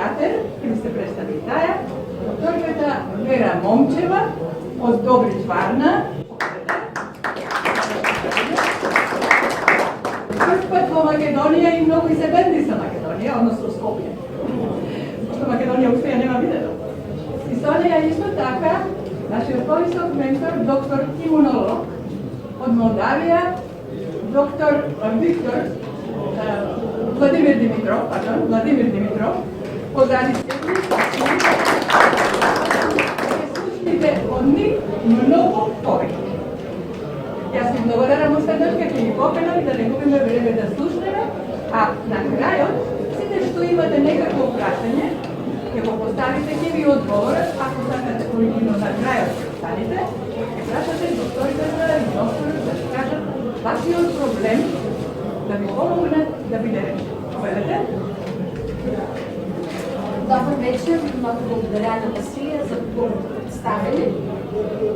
театър, им се представи тая, докторката Вера Момчева от Добрич, Варна. Пръв път во Македонија и многу изебенди за Македонија, односно Скопје. Што Македонија успеја нема видено. И со неја исто така, нашиот повисок ментор, доктор имунолог од Молдавија, доктор Виктор Владимир Димитров, позади слушнite од нив многу повеќе. Јас ви благодарам останеш како ни попенали да не губиме време да слушнеме, а на крајот, сите што имате некакво прашање, ќе го поставите, ќе ви одговорат, ако сакате колективно на крајот станете, ќе прашате докторката и докторот да кажат вашиот проблем, да ви помогнат да биде решен. Povedете? Добър вечер, много благодаря на Василия за представяне.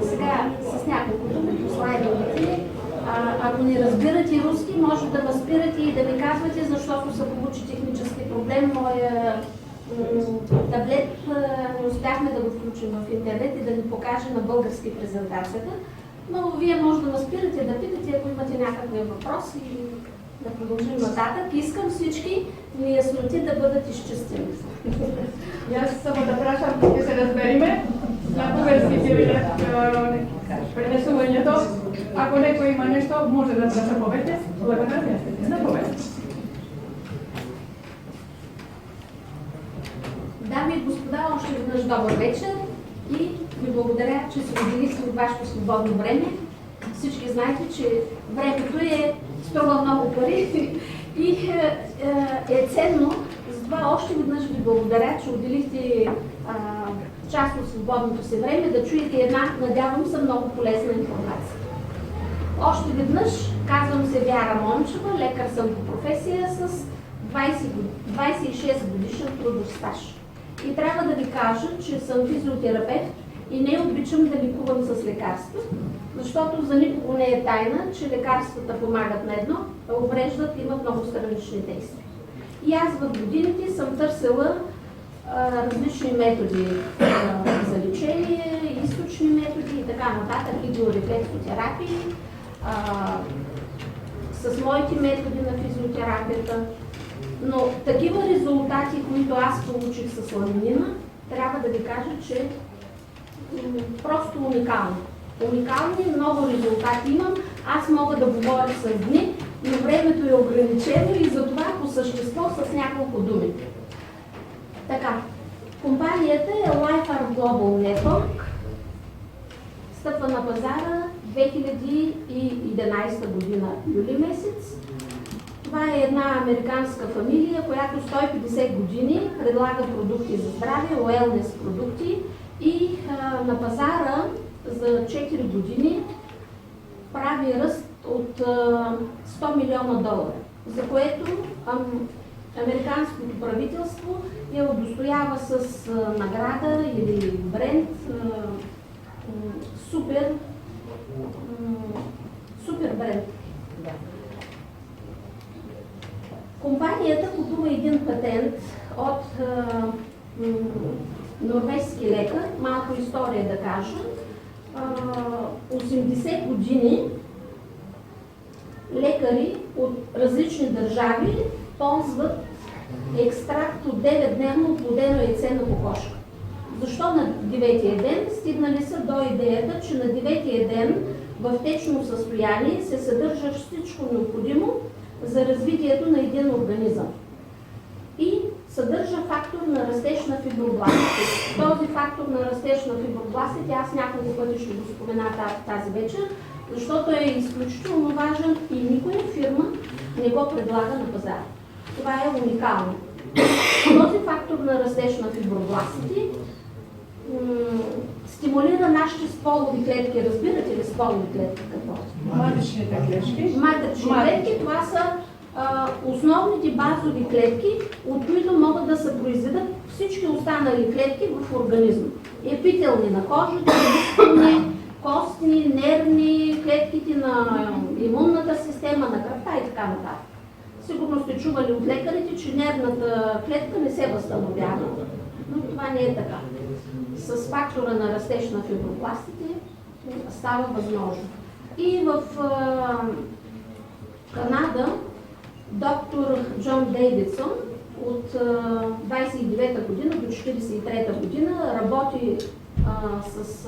Сега с няколко думи по слайдовете. Ако не разбирате руски, може да ме спирате и да ми казвате, защото се получи технически проблем. Моя таблет не успяхме да го включим в интернет и да ни покаже на български презентацията. Но вие може да ме спирате, да питате, ако имате някакви въпроси и да продължим нататък. Искам всички неясноти да бъдат изчистени. Јас само да прашам, ќе се разбериме на български ќе биде пренесувањето. Ако некој има нешто, може да се повеќе. Благодарам, јас ќе се повеќе. Дами и господа, още веднъж добър вечер и ви благодаря, че се отделихте от вашето свободно време. Всички знаете, че времето струва много пари и е ценно. Затова още веднъж ви благодаря, че отделихте част от свободното си време да чуете една, надявам се, много полезна информация. Още веднъж казвам се Вяра Момчева, лекар съм по професия с 26 годишен трудов стаж. И трябва да ви кажа, че съм физиотерапевт и не обичам да лекувам с лекарства, защото за никого не е тайна, че лекарствата помагат на едно, а увреждат и имат много странични действия. И аз в годините съм търсила различни методи за лечение, източни методи и така нататък, идеорефлексотерапии, с моите методи на физиотерапията. Но такива резултати, които аз получих с ламинина, трябва да ви кажа, че просто уникални. Уникални, много резултати имам. Аз мога да говоря с дни, но времето е ограничено и затова по същество с няколко думи. Така, компанията е LifeArt Global Network. Стъпва на пазара 2011 година, юли месец. Това е една американска фамилия, която 150 години предлага продукти за здраве, уелнес продукти и на пазара за 4 години прави ръст от $100 милиона, за което американското правителство я удостоява с награда или бренд супер бренд. Компанията купува един патент от норвежски лекар, малко история да кажа. 80 години лекари от различни държави ползват екстракт от 9-дневно плодено яйце на кокошка. Защо на 9-тия ден? Стигнали са до идеята, че на 9-тия ден в течно състояние се съдържа всичко необходимо за развитието на един организъм. И съдържа фактор на растеж на фибробластите. Този фактор на растеж на фибробластите аз няколко пъти ще го спомена тази вечер, защото е изключително важен и никоя фирма не го предлага на пазара. Това е уникално. Този фактор на растеж на фибробластите стимулира нашите стволови клетки. Разбирате ли стволови клетки какво? Матъчните клетки. Матъчни клетки, това са основните базови клетки, от които могат да се произведат всички останали клетки в организма. Епителни на кожата, мускулни, костни, нервни, клетките на имунната система, на кръвта и така нататък. Сигурно сте чували от лекарите, че нервната клетка не се възстановява, но това не е така. С фактора на растеж на фибробластите става възможно. И в Канада доктор Джон Дейвидсън от 29-та година до 43-та година работи с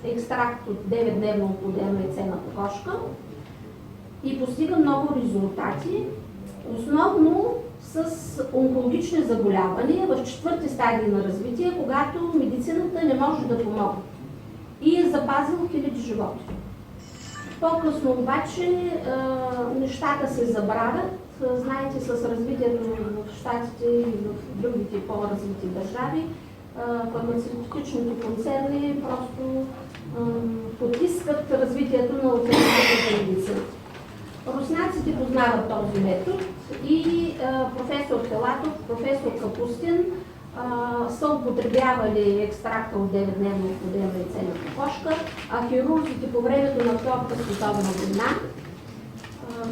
екстракт от 9-дневно оплодено яйце на кокошка и постига много резултати, основно с онкологични заболявания в 4-ти стадии на развитие, когато медицината не може да помогне и е запазил хиляди животи. По-късно обаче нещата се забравят. Знаете, с развитието в Щатите и в другите по-развити държави, фармацевтичните концерни просто потискат развитието на алтернативната медицина. Руснаците познават този метод и професор Филатов, професор Капустин са употребявали екстракта от 9-дневно оплодено яйце на кокошка, а хирурзите по времето на Втората световна война,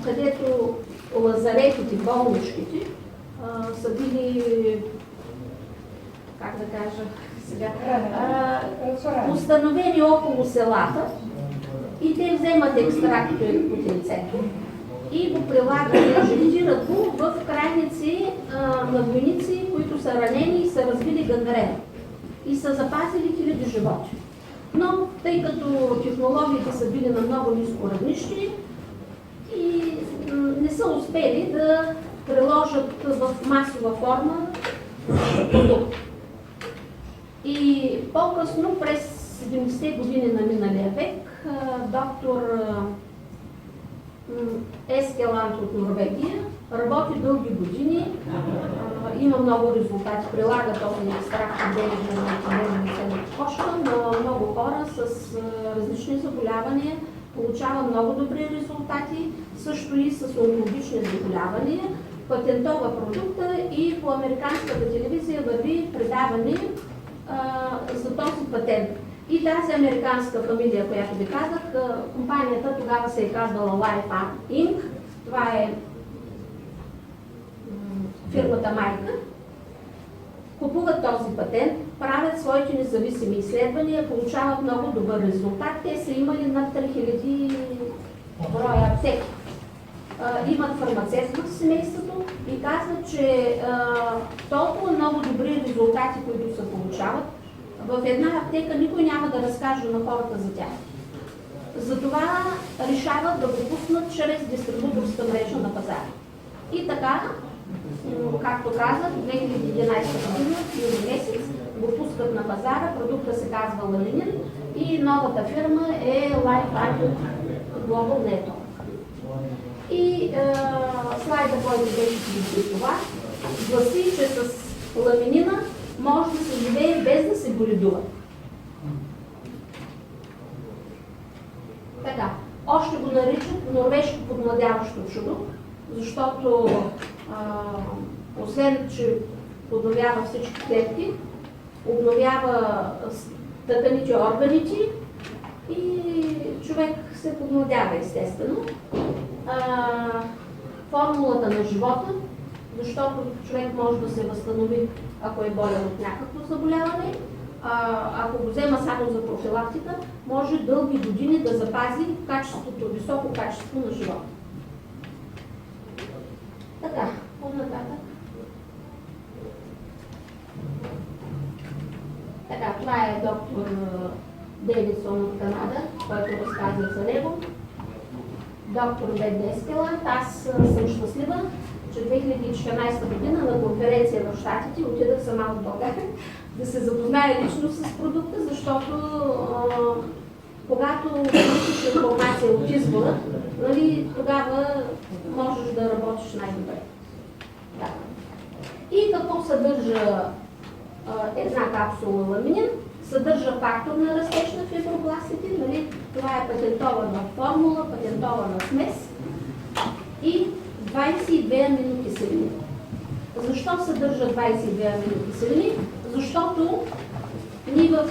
където лазаретите, болничките са били, как да кажа сега, установени около селата и те вземат екстракт от яйцето и го прилагат, инжектират го в крайници на войници, които са ранени и са развили гангрена и са запазили хиляди животи. Но тъй като технологиите са били на много ниско равнище и не са успели да приложат в масова форма продукт. И по-късно, през 70-те години на миналия век, доктор Ескеланд от Норвегия работи дълги години, има много резултати, прилага този екстракт от 9-дневно яйце на кокошка на много хора с различни заболявания, получава много добри резултати, също и с онкологични заболявания, патентова продукта и по американската телевизия върви предаване за този патент. И тази американска фамилия, която ви казах, компанията тогава се е казвала Life Inc. Това е фирмата майка. Купуват този патент, правят своите независими изследвания, получават много добър резултат. Те са имали над 3000 броя аптеки. Имат фармацевт в семейството и казват, че толкова много добри резултати, които се получават, в една аптека никой няма да разкаже на хората за тях. Затова решават да го пуснат чрез дистрибуторска мрежа на пазара. И така, както казах, в 2011 година, юли месец, го пускат на пазара, продукта се казва Ланинин и новата фирма е Life Global Network. И слайда, който беше преди това, гласи, че с ламинина може да се живее без да се боледува. Така, още го наричат норвежко подмладяващо чудо, защото освен, че подновява всички клетки, обновява тъканите, органите и човек се подмладява естествено. Формулата на живота, защото човек може да се възстанови, ако е болен от някакво заболяване, ако го взема само за профилактика, може дълги години да запази качеството, високо качество на живота. Така, по-нататък. Така, това е доктор Дейвидсън от Канада, който разказва за него. Доктор Бет Ескеланд. Аз съм щастлива, че 2014 година на конференция в Щатите отидах сама в България да се запозная лично с продукта, защото когато получиш информация от избора, нали, тогава можеш да работиш най-добре. Да. И какво съдържа една капсула ламинин? Съдържа фактор на растеж на фибробластите, нали? Това е патентована формула, патентована смес и 22 аминокиселини. Защо съдържа 22 аминокиселини? Защото ние в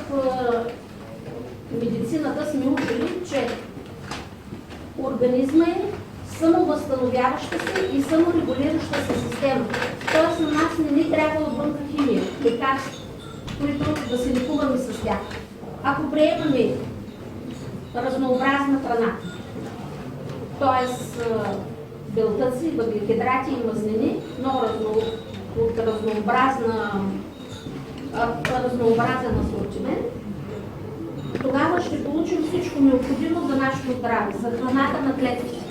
медицината сме учили, че организма е самовъзстановяваща се и саморегулираща се система. Тоест на нас не ни трябва отвънка химия, лекарства, които да се лекуваме с тях. Ако приемаме разнообразна храна, т.е. белтъци, въглехидрати и мазнини, но от разнообразен асортимент, тогава ще получим всичко необходимо за нашето здраве, за храната на клетките.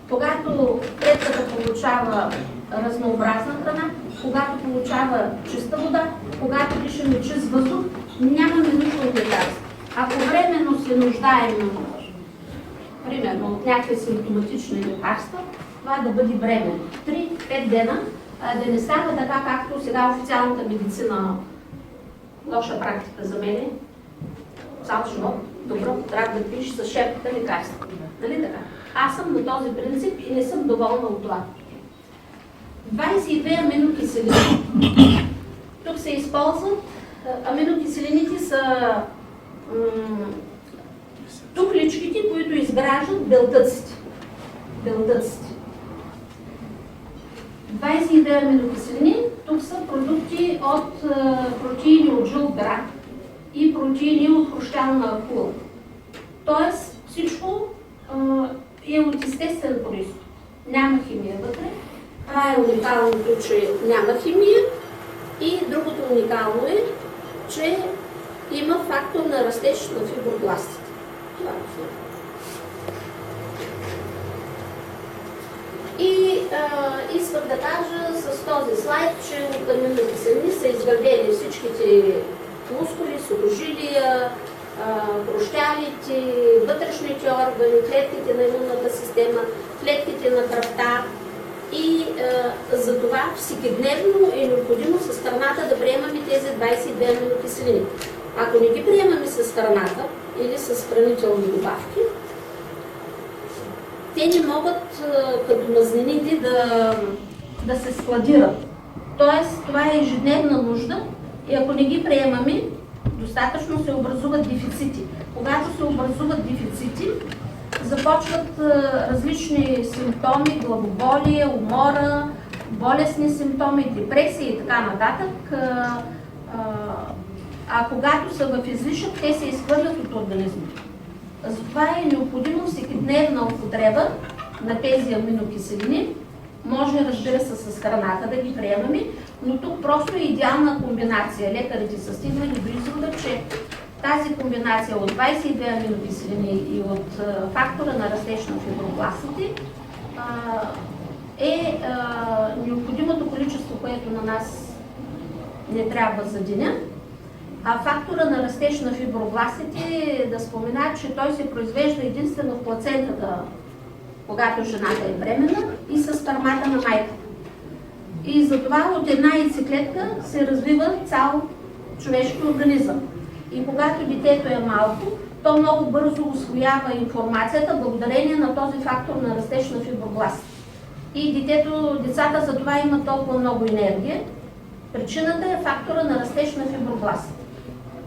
Когато клетката получава разнообразна храна, когато получава чиста вода, когато дишаме чист въздух, нямаме нужда от лекарства. Ако временно се нуждаем, примерно, от някакви симптоматични лекарства, това да бъде временно. 3-5 дена, да не става така, както сега официалната медицина, лоша практика за мен, цял живот, добро, трябва да пиеш с шепката лекарства. Нали така? Аз съм на този принцип и не съм доволна от това. 22 аминокиселини. Тук се използват, аминокиселините са тухличките, които изграждат белтъците. 22 аминокиселини, тук са продукти от протеини от жълт град и протеини от хрущялна акула. Тоест всичко е от естествен происход. Няма химия вътре. Това е уникалното, че няма химия, и другото уникално е, че има фактор на растеж на фибробластите. Това е. И искам да кажа с този слайд, че от аминокиселини са изградени всичките мускули, сухожилия, хрущялите, вътрешните органи, клетките на имунната система, клетките на кръвта. И за това всекидневно е необходимо с храната да приемаме тези 22 аминокиселини. Ако не ги приемаме с храната или с хранителни добавки, те не могат като мазнините да се складират. Тоест, това е ежедневна нужда и ако не ги приемаме, достатъчно се образуват дефицити. Когато се образуват дефицити, започват различни симптоми, главоболие, умора, болестни симптоми, депресия и така нататък. А когато са в излишък, те се изхвърлят от организма. Затова е необходимо всекидневна употреба на тези аминокиселини. Може, разбира се, с храната да ги приемаме, но тук просто е идеална комбинация. Лекарите са стигнали до извода, че тази комбинация от 22 аминокиселини и от фактора на растеж на фибробластите е необходимото количество, което на нас не трябва за деня. А фактора на растеж на фибробластите, да спомена, че той се произвежда единствено в плацентата, когато жената е бременна, и с спермата на майката. И затова от една яйцеклетка се развива цял човешки организъм. И когато детето е малко, то много бързо усвоява информацията благодарение на този фактор на растеж на фибробластите. И децата за това имат толкова много енергия. Причината е фактора на растеж на фибробластите.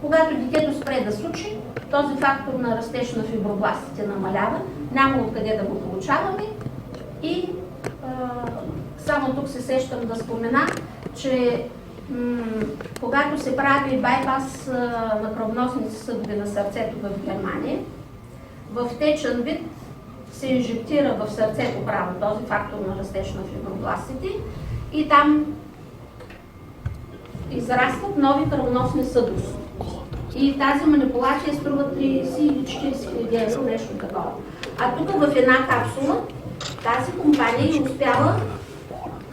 Когато детето спре да се учи, този фактор на растеж на фибробластите намалява, няма откъде да го получаваме и само тук се сещам да спомена, че когато се прави байпас на кръвоносните съдове на сърцето в Германия, в течен вид се инжектира в сърцето право този фактор на растеж на фибробластите и там израстват нови кръвоносни съдове. И тази манипулация струва 30 или 40 хиляди евро, нещо такова. А тук в една капсула тази компания е успяла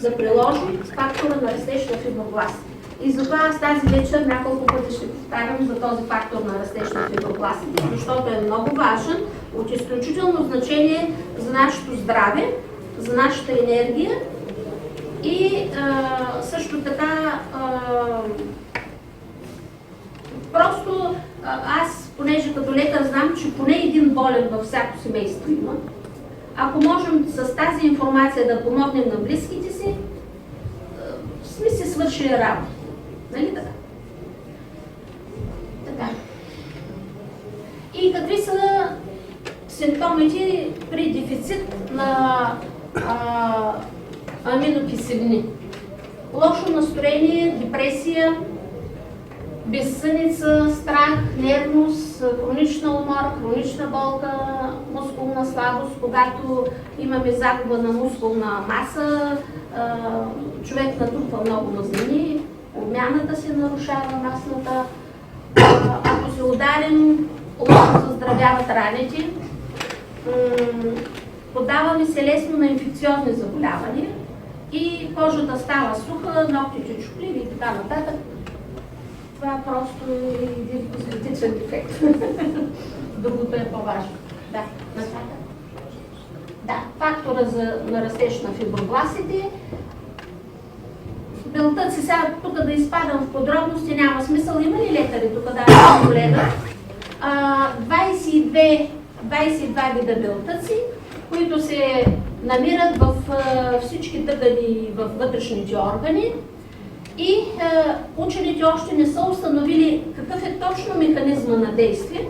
да приложи фактора на растеж на фибробластите. И затова аз тази вечер няколко пъти ще повтарям за този фактор на растеж на фибробластите, защото е много важен, от изключително значение за нашето здраве, за нашата енергия и също така просто аз, понеже като лекар знам, че поне един болен във всяко семейство има. Ако можем с тази информация да помогнем на близките си, сме си свършили работа. Нали така? Така. И какви са симптомите при дефицит на аминокиселини. Лошо настроение, депресия, безсъница, страх, нервност, хронична умора, хронична болка, мускулна слабост, когато имаме загуба на мускулна маса, човек натрупва много мазнини, обмяната се нарушава масната, ако се ударим, лошо заздравяват раните, подаваме се лесно на инфекциозни заболявания и кожата става суха, ногтите чупливи и така нататък. Това просто е един козметичен дефект. Другото е по-важно. Да, нататък. Да, фактора на растеж на фибробластите. Белтъци, сега тук да изпадам в подробности, няма смисъл. Има ли лекари тук да е колега? 22 вида белтъци, които се намират в всички тъкани в вътрешните органи. И учените още не са установили какъв е точно механизма на действие,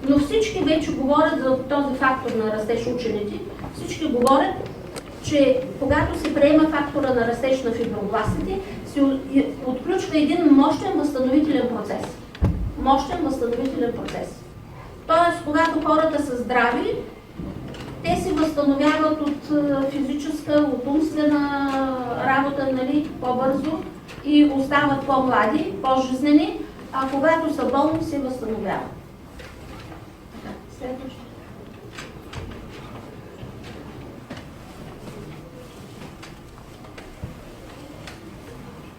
но всички вече говорят за този фактор на растеж учените. Всички говорят, че когато се приема фактора на растеж на фибробластите, се отключва един мощен възстановителен процес. Мощен възстановителен процес. Тоест, когато хората са здрави, те се възстановяват от физическа, от умствена работа, нали, по-бързо и остават по-млади, по-жизнени, а когато са болни, се възстановяват. Следващо.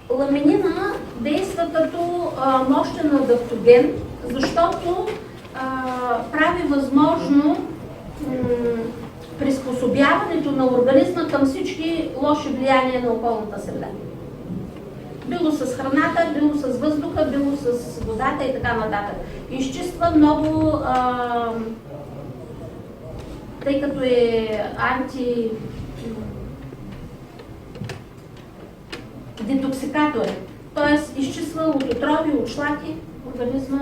Ламинина действа като мощен адаптоген, защото прави възможно приспособяването на организма към всички лоши влияния на околната среда. Било с храната, било с въздуха, било с водата и така нататък. Изчиства много, тъй като е детоксикатор, т.е. изчиства от отрови, от шлаки организма.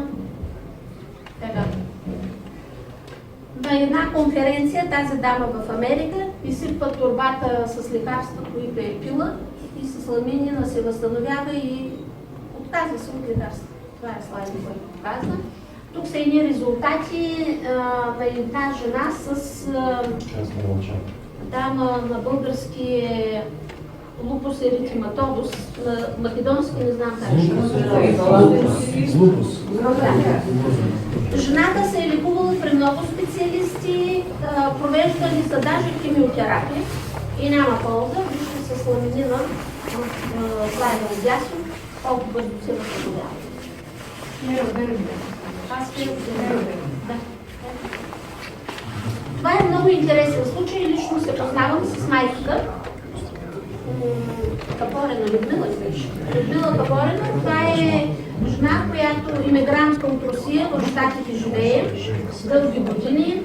На една конференция тази дама в Америка изсипва торбата с лекарства, които е пила и с ламинина се възстановява и отказва се от лекарства. Това е слайд, който показва. Тук са едни резултати на една жена с на български лупус еритематозус, на македонски не знам как ще Жената се е лекувала при много специалисти, провеждали са даже химиотерапия и няма полза. Вижте с ламинина, слайда отдясно, колко бързо се възстановява. Това е много интересен случай. Лично се познавам с майката. Капорена, Людмила беше. Людмила Капорена, това е жена, която имигрантка от Русия, в Щатите живее дълги години.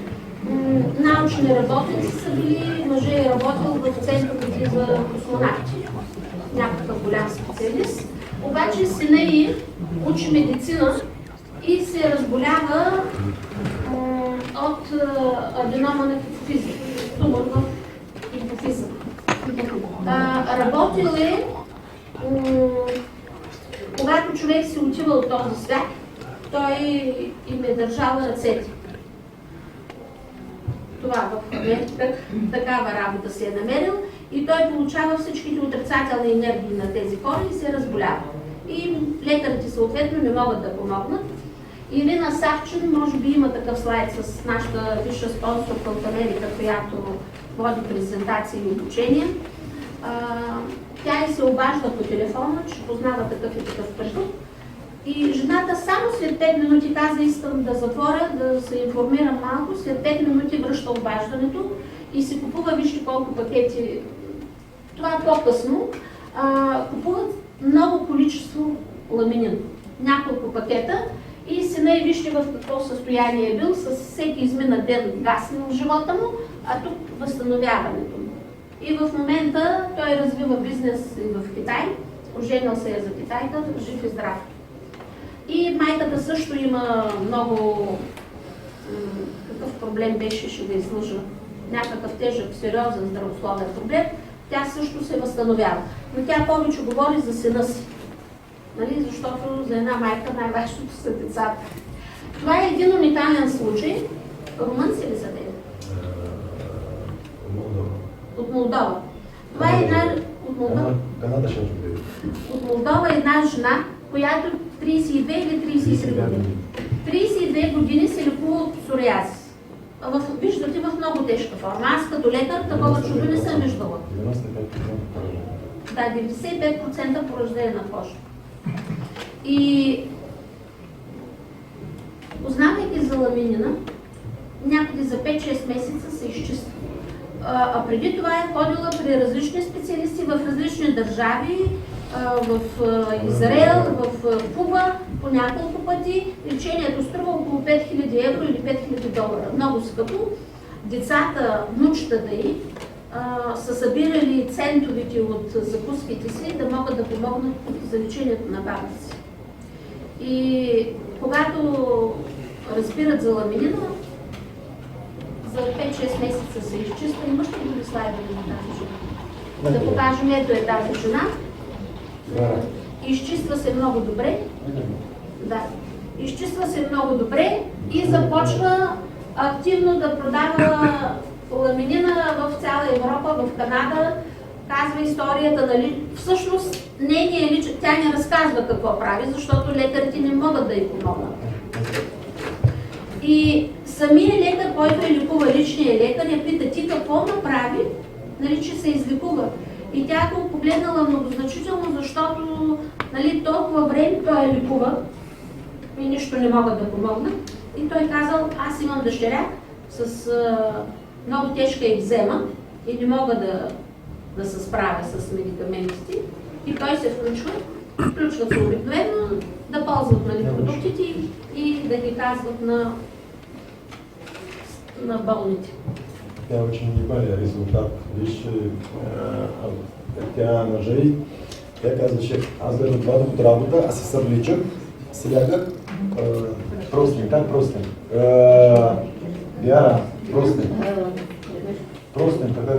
Научни работници са били, мъже е работил в центровете за космонавти, някакъв голям специалист. Обаче сина ѝ учи медицина и се разболява от аденома на хипофиза, тумор в хипофиза. Работил е, когато човек се отива от този свят, той им е държал ръцете. Това в Америка, такава работа се е намерил и той получава всичките отрицателни енергии на тези хора и се разболява. И лекарите съответно не могат да помогнат. Ирина Савчин, може би има такъв слайд с нашата висша спонсорка от Америка, която води презентации и обучения. Тя и се обажда по телефона, че познава такъв и такъв продукт. И жената само след 5 минути каза, искам да затворя, да се информирам малко, след 5 минути връща обаждането и се купува, вижте колко пакети, това е по-късно, купуват много количество ламинин, няколко пакета и сина и вижте в какво състояние е бил, с всеки изминат ден гаснал живота му, а тук възстановяването му. И в момента той развива бизнес и в Китай, оженил се е за китайка, жив и здрав. И майката също има много какъв проблем беше, ще да излъжа, някакъв тежък, сериозен здравословен проблем, тя също се възстановява. Но тя повече говори за сина си, нали? Защото за една майка най-важното са децата. Това е един уникален случай. Румънци ли са те? От Молдова. Това е една от Молдова. От Молдова е една жена, която 32 или 33 години. 32 години се лекува от псориазис. Виждате в много тежка форма. Аз като лекар такова чудо не съм виждала. 95% да, 95% поражение на кожа. И познавайки за ламинина, някъде за 5-6 месеца се изчиства. А преди това е ходила при различни специалисти в различни държави, в Израел, в Куба по няколко пъти. Лечението струва около 5000 евро или 5000 долара. Много скъпо. Децата, внучетата й, са събирали центовете от закуските си да могат да помогнат за лечението на бабата си. И когато разбират за ламинина, за 5-6 месеца се изчиства. Имаш ли други слайдове на тази жена? Да покажем, ето е тази жена. Изчиства се много добре. Да. Изчиства се много добре и започва активно да продава ламинина в цяла Европа, в Канада. Казва историята, нали? Всъщност, тя не разказва какво прави, защото лекарите не могат да й помогнат. И самия лекар, който е лекува, личният лекар, я пита: ти какво направи, нали, че се излекува? И тя го погледнала многозначително, защото, нали, толкова време той е лекува и нищо не могат да помогнат. И той казал: аз имам дъщеря с много тежка екзема и не мога да се справя с медикаментите. И той се включват се обикновено да ползват, нали, продуктите и да ги казват на болните. Тя очень уникален резултат. Виж, тя мъжа и тя казваше: аз гледам 2 дни от работа, аз се събличах, се лягах, простен, как простен? Вяра, простен. Простен, така.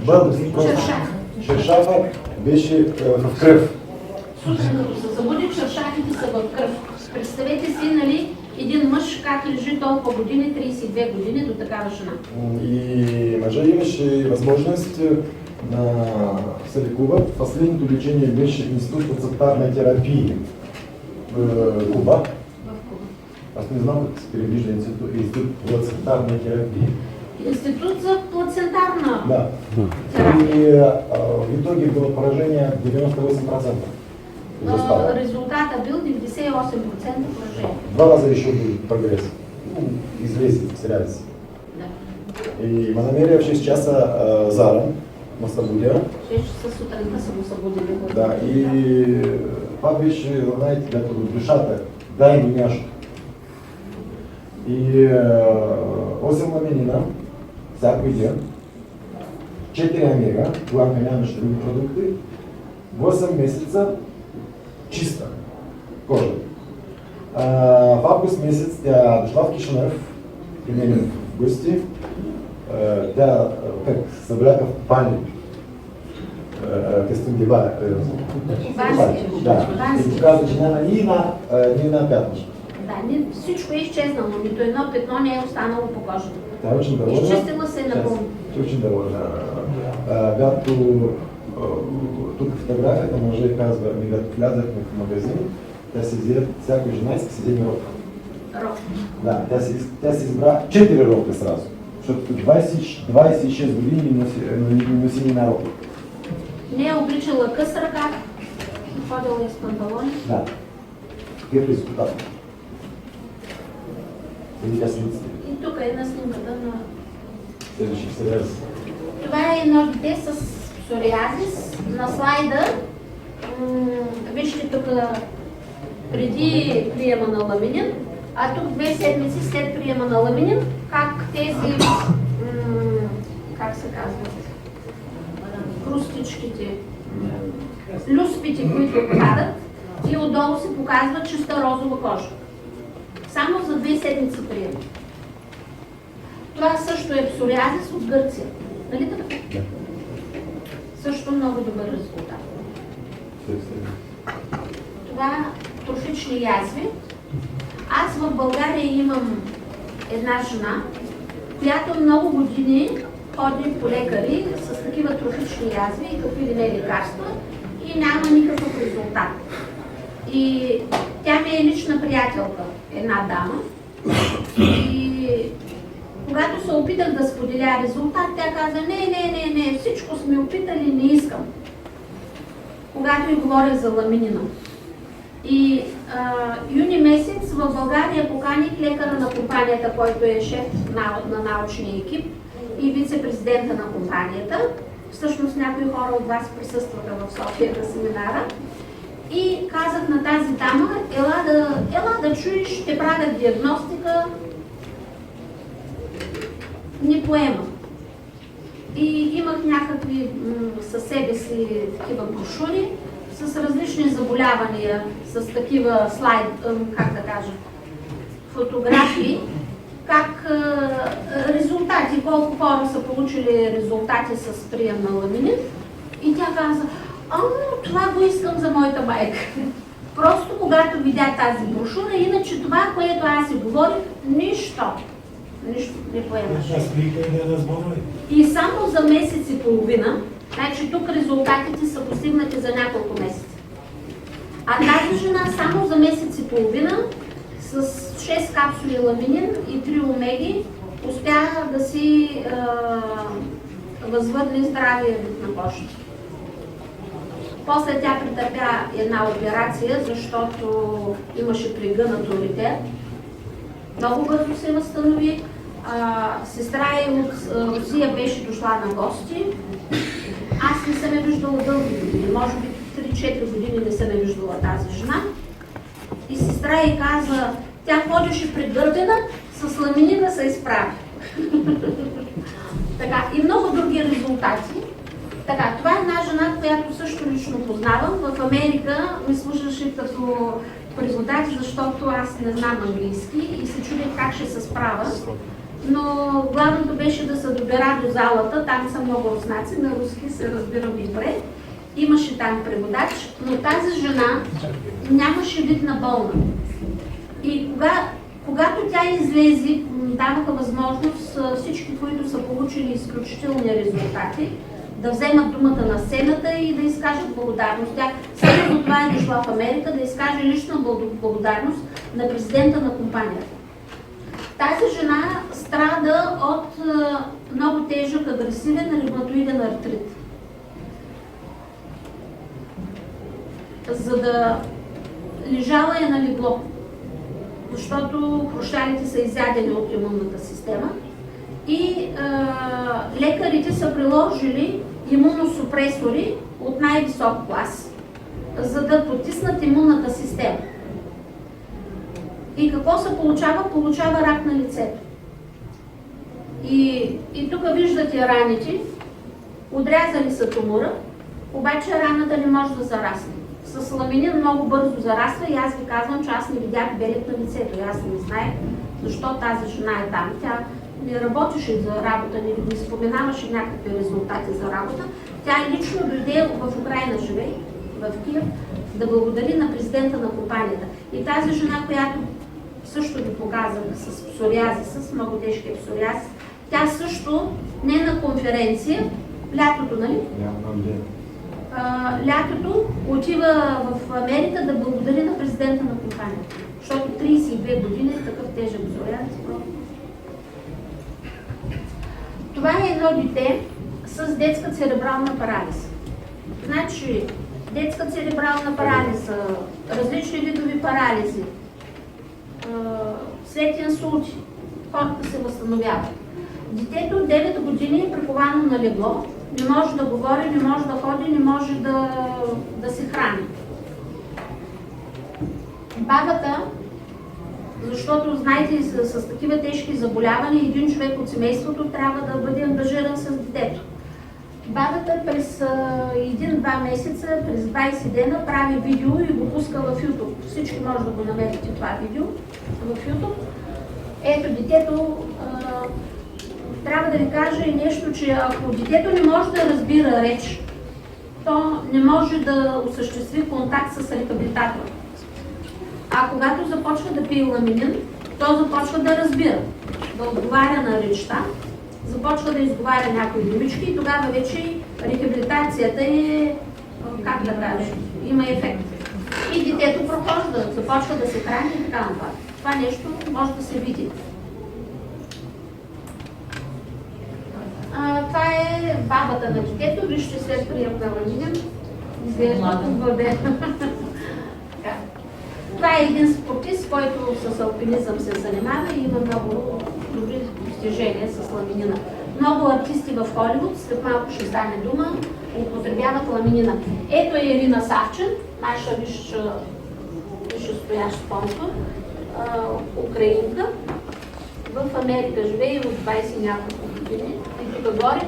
Бъдност, простен. Шершафа беше в кръв. Сутрин, като се забуди, чершафите са в кръв. Представете си, нали, един мъж как лежи толкова години, 32 години, до такава жена. И мъжа имаше възможност да се лекува. Последното лечение беше институт по центарна терапия в Куба. Аз не знам как се перевижда институт по центарна терапия. Институт за плацентарна терапия. И в итоге было поражение 98%. Резултата бил 98% поражение. 2 раза еще был прогресс. Излезе, срядится. Да. И ме намери в 6 часа заран, ме събудя. 6 часа сутринта са го събудили. Да, и това беше, знаете, като душата, дай ми нещо. И 8 ламинина, всяко ден, 4 омега, тогава нямаше други продукти, 8 месеца чиста кожа. В август месец тя дошла в Кишинев, при мен в гости. Тя как събляка в паник. Костюм дева. Да. И показва, че няма ни една пятнышко. Да, всичко е изчезнало, нито едно петно не е останало по кожата. Тя е очень доволна. Изчистила се напълно. Тя е очень доволна. Бято тук фотографията мъжа и казва: ми като влязахме в магазин, тя си взе, всяка жена иска си един рок. Рок. Да, тя си избра 4 рока сразу, защото 26 години не носи ни на рок. Не е обличала къс ръка, ходила е с панталони. Да. Какъв е резултат? И тук е на снимката на... Следващи псориазис. Това е едно дете с псориазис. На слайда вижте тук преди приема на ламинин, а тук 2 седмици след приема на ламинин, как тези, как се казват, крустичките, люспите, които падат, и отдолу се показва чиста розова кожа. Само Само за 2 седмици прием. Това също е псориазис от Гърция. Нали така? Да. Също много добър резултат. Това трофични язви. Аз в България имам една жена, която много години ходи по лекари с такива трофични язви и какви ли не лекарства и няма никакъв резултат. И тя ми е лична приятелка, една дама. И когато се опитах да споделя резултат, тя каза, не, всичко сме опитали, не искам. Когато ми говоря за ламинина. И юни месец в България поканих лекара на компанията, който е шеф на научния екип и вице-президента на компанията. Всъщност някои хора от вас присъстваха в София на семинара. И казах на тази дама, ела да чуеш, ще правя диагностика, не поема. И имах някакви със себе си такива брошури с различни заболявания, с такива слайд, как да кажа, фотографии, как резултати, колко хора са получили резултати с прием на ламинин. И тя каза, това го искам за моята майка. Просто когато видя тази брошура, иначе това, което аз си говорих, нищо не поемаше. И само за месец и половина, значи тук резултатите са постигнати за няколко месеца. А тази жена само за месец и половина с 6 капсули ламинин и 3 омеги успя да си възвърне здравия вид на кожата. После тя претърпя една операция, защото имаше прегънат уретер. Много бързо се възстанови. Сестра ѝ от Русия беше дошла на гости. Аз не съм я виждала дълги години, може би 3-4 години не съм я виждала тази жена. И сестра ѝ каза, тя ходеше прегърбена, с ламинина се изправи. Така, и много други резултати. Така, това е една жена, която също лично познавам. В Америка ми служаше като преводач, защото аз не знам английски и се чудех как ще се справя. Но главното беше да се добера до залата, там са много руснаци, на руски се разбирам добре. Имаше там преводач, но тази жена нямаше вид на болна. И когато тя излезе, даваха възможност всички, които са получили изключителни резултати, да вземат думата на сцената и да изкажат благодарност. Тя само до това е дошла в Америка да изкаже лична благодарност на президента на компанията. Тази жена страда от много тежък агресивен ревматоиден артрит. За да лежала е на легло, защото хрущалите са изядени от имунната система и лекарите са приложили имуносупресори от най-висок клас, за да потиснат имунната система. И какво се получава? Получава рак на лицето. И тук виждате раните, отрязали са тумора, обаче раната не може да зарасне. С ламинин много бързо зарасва и аз ви казвам, че аз не видях белек на лицето. И аз не знаех защо тази жена е там. Тя не работеше за работа, не споменаваше някакви резултати за работа. Тя лично дойде в Украйна, живее, в Киев, да благодари на президента на компанията. И тази жена, която също ви показах с псориазис, с много тежкия псориазис, тя също не е на конференция, лятото, нали? Лятото отива в Америка да благодари на президента на компанията. Защото 32 години е такъв тежък псориазис. Това е едно дете с детска церебрална парализа. Значи, детска церебрална парализа, различни видови парализи, след инсулти, хората се възстановяват. Детето от 9 години е приковано на легло, не може да говори, не може да ходи, не може да се храни. Бабата, защото знаете, с такива тежки заболявания, един човек от семейството трябва да бъде ангажиран с детето. Бабата през 1-2 месеца, през 20 дена прави видео и го пуска в YouTube. Всички може да го намерите това видео в YouTube. Ето, детето, трябва да ви кажа и нещо, че ако детето не може да разбира реч, то не може да осъществи контакт с рехабилитатора. А когато започва да пие ламинин, то започва да разбира, да отговаря на речта, започва да изговаря някои думички и тогава вече рехабилитацията е, как да кажа, има ефект. И детето прохожда, започва да се храни и така нататък. Това нещо може да се види. Това е бабата на детето, вижте след прием на ламинин. Изглежда твърде. Това е един спортист, който с алпинизъм се занимава и има много добри достижения с ламинина. Много артисти в Холивуд, след малко ще стане дума, употребяват ламинина. Ето е Ирина Савчен, наша висшестоящ спонсор, украинка. В Америка живее от 20 няколко години. И тук горе.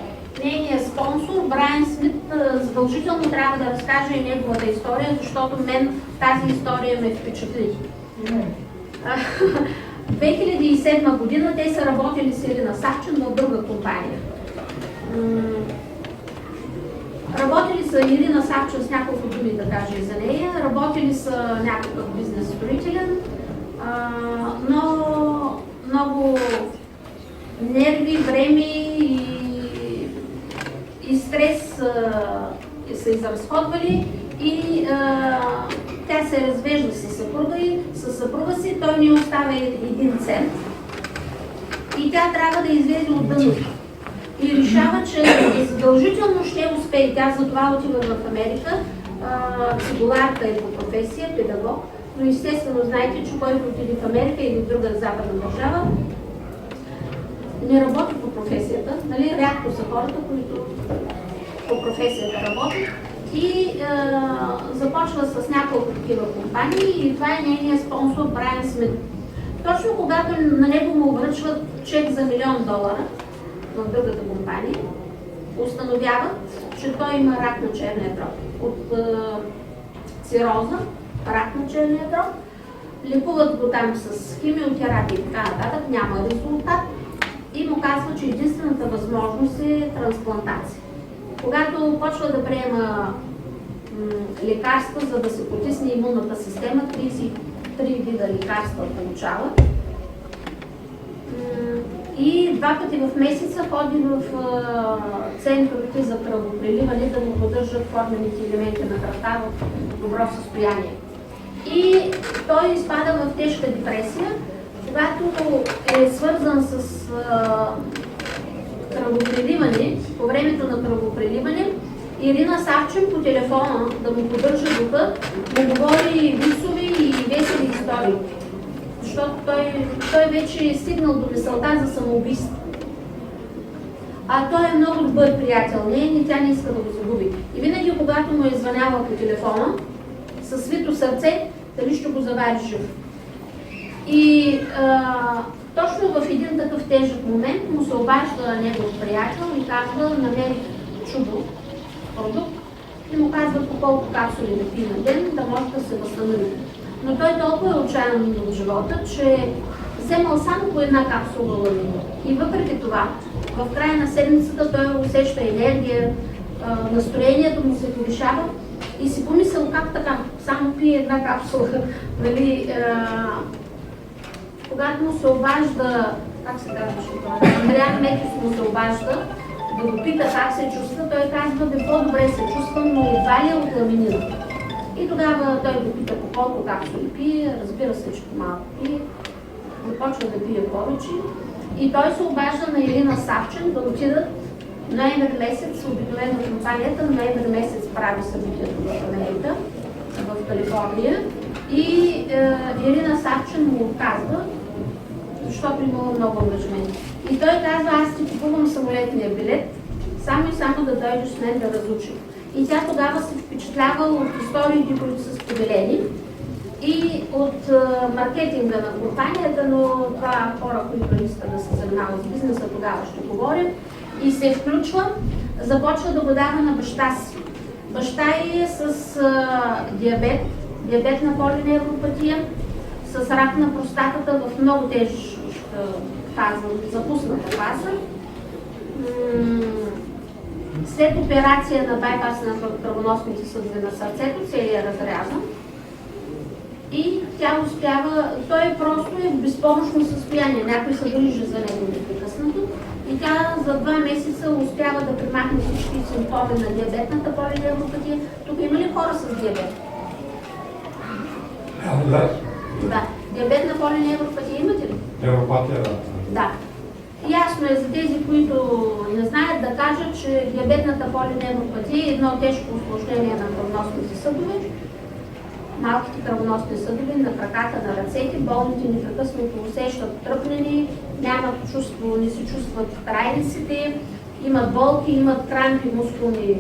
Нейният спонсор, Брайан Смит, задължително трябва да разкаже и неговата история, защото мен тази история ме впечатли. 2007 година те са работили с Ирина Савчен в друга компания. Работили са Ирина Савчен с няколко думи да кажа и за нея, работили са някакъв бизнес строителен, но много нерви, време и стрес са изразходвали и тя се развежда със съпруга си, той ни оставя 1 цент и тя трябва да излезе от дъното. И решава, че задължително ще успее. Тя затова отива в Америка, психоларка е по професия, педагог, но естествено знаете, че който отиде в Америка или в друга западна държава, не работи по професията, нали? Рядко са хората, които по професията работят и започва с няколко такива компании и това е нейният спонсор Брайан Смит. Точно когато на него му връчват чек за $1 милион в другата компания, установяват, че той има рак на черния дроб. От цироза, рак на черния дроб, лекуват го там с химиотерапия и така нататък, няма резултат и му казва, че единствената възможност е трансплантация. Когато почва да приема лекарства, за да се потисне имунната система, 33 вида лекарства получава. И 2 пъти в месеца ходи в центровете за кръвопреливане да му поддържат формените елементи на кръвта в добро състояние. И той изпада в тежка депресия, когато е свързан с кръвопреливане, по времето на кръвопреливане, Ирина Савчен по телефона да му поддържа духа, да говори висови и весели истории. Защото той вече е стигнал до мисълта за самоубийство. А той е много добър приятел, и тя не иска да го загуби. И винаги, когато му е звъняла по телефона, със свито сърце, дали ще го завари жив. И точно в един такъв тежък момент му се обажда негов приятел и казва, намери чудо, продукт, и му казва по колко капсули да пие на ден, да може да се възстанови. Но той толкова е отчаян от живота, че вземал само по 1 капсула ламин. И въпреки това, в края на седмицата той усеща енергия, настроението му се повишава и си помислял как така, само пие 1 капсула. Нали, когато му се обажда, как се казва, Андриан Метис му се обажда, да го пита как се чувства, той казва, по-добре се чувствам, но едва ли е от ламинина. И тогава той го пита по колко капсули пие, разбира се, че по-малко пие, започва да пие повече. И той се обажда на Ирина Савчен да отидат ноември месец, обикновено компанията ноември месец прави събитието в Америка, в Калифорния. И Ирина Савчен му отказва, защото имала много ангажименти. И той казва, аз ти купувам самолетния билет, само и само да дойдеш с мен да разучим. И тя тогава се впечатлява от историите, които са споделени и от маркетинга на компанията, но това хора, които искат да се занимават с бизнеса, тогава ще говорим. И се включва, започва да го дава на баща си. Баща е с диабет на полиневропатия, с рак на простатата в много тежка фаза, запусната фаза. След операция на байпас на кръвоносните съдове на сърцето, целият е разрязан. И тя успява, той просто е в безпомощно състояние, някой се грижи за него непрекъснато. И тя за 2 месеца успява да премахне всички симптоми на диабетната полиневропатия. Тук има ли хора с диабет? Да. Диабетна полиневропатия имате ли? Невропатия, да. Да. Ясно е за тези, които не знаят, да кажат, че диабетната полиневропатия е едно тежко усложнение на кръвоносните съдове, малките кръвоносни съдове на краката, на ръцете, болните непрекъснато усещат тръпнени, нямат чувство, не се чувстват в крайниците, имат болки, имат крампи, мускулни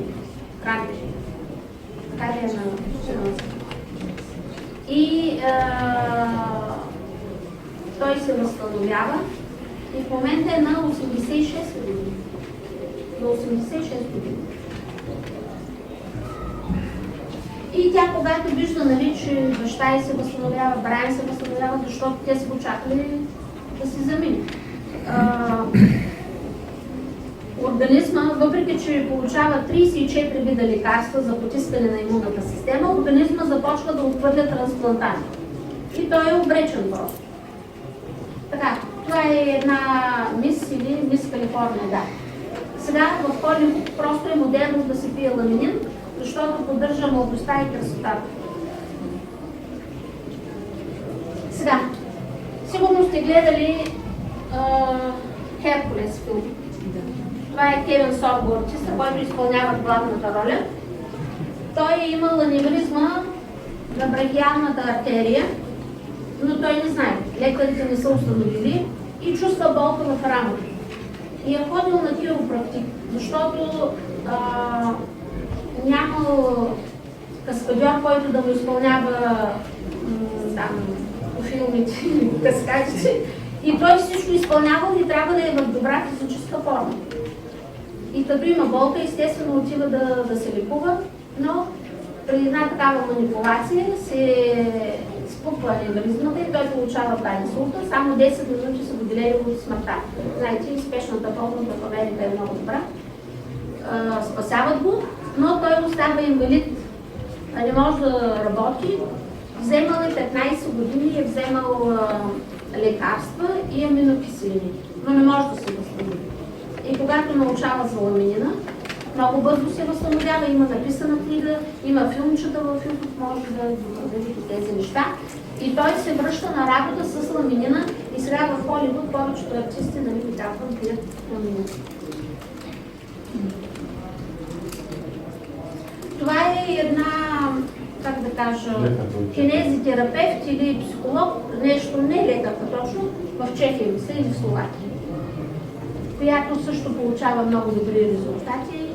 крампи. Така ли е на... И той се възстановява и в момента е на 86 години. На 86 години. И тя, когато вижда, нали, че баща ѝ се възстановява, Брайан се възстановява, защото те са го чакали да се замине. Организма, въпреки че получава 34 вида лекарства за потискане на имунната система, организма започва да отхвърля трансплантанти. И той е обречен просто. Така, това е една мис или мис Калифорния, да. Сега в Холивуд просто е модерно да се пие ламинин, защото поддържа младостта и красотата. Сега, сигурно сте гледали Херкулес филм. Това е Кевин Сорбо, артиста, който изпълнява главната роля. Той е имал аневризма на брахиалната артерия, но той не знае. Лекарите не са установили и чувства болка в рамото. И е ходил на хиропрактик, защото нямал каскадьор, който да го изпълнява там по филмите или каскадите. И той всичко изпълнявал и трябва да е в добра физическа форма. И като има болка, естествено отива да се лекува, но при една такава манипулация се спуква аневризмата и той получава два инсулта. Само 10 минути са го делели от смъртта. Знаете, спешната помощ в Америка е много добра. Спасяват го, но той остава инвалид, не може да работи. Вземал е 15 години, е вземал лекарства и аминокиселини, но не може да се възстанови. И когато научава за ламинина, много бързо се възстановява, има написана книга, има филмчета в YouTube, може да видите тези неща. И той се връща на работа с ламинина и сега в Холивуд повечето артисти, нали, ви казвам, пият ламинина. Това е една, как да кажа, кинезитерапевт или психолог, нещо не лекарка точно, в Чехия мисля или в Словакия, която също получава много добри резултати.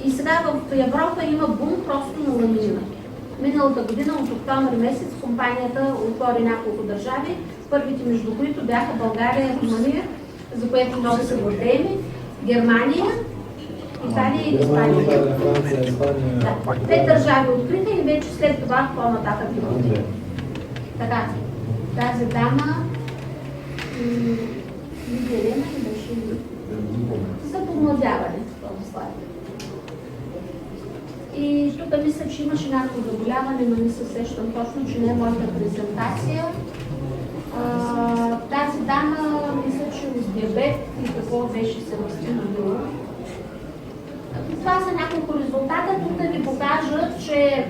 И сега в Европа има бум просто на ламинина. Миналата година от октомври месец компанията отвори няколко държави, първите между които бяха България, Румъния, за което много се гордеем, Германия, Италия и Испания. Да. 5 държави откриха и вече след това по-нататък има. Така, тази дама Елена ли беше за подмладяване този слайд. И тук мисля, че имаше някакво заболяване, но не се сещам точно, че не е моята презентация. Тази дама, мисля, че с диабет и какво беше се възстановила. Това са няколко резултата. Тук да ви покажа, че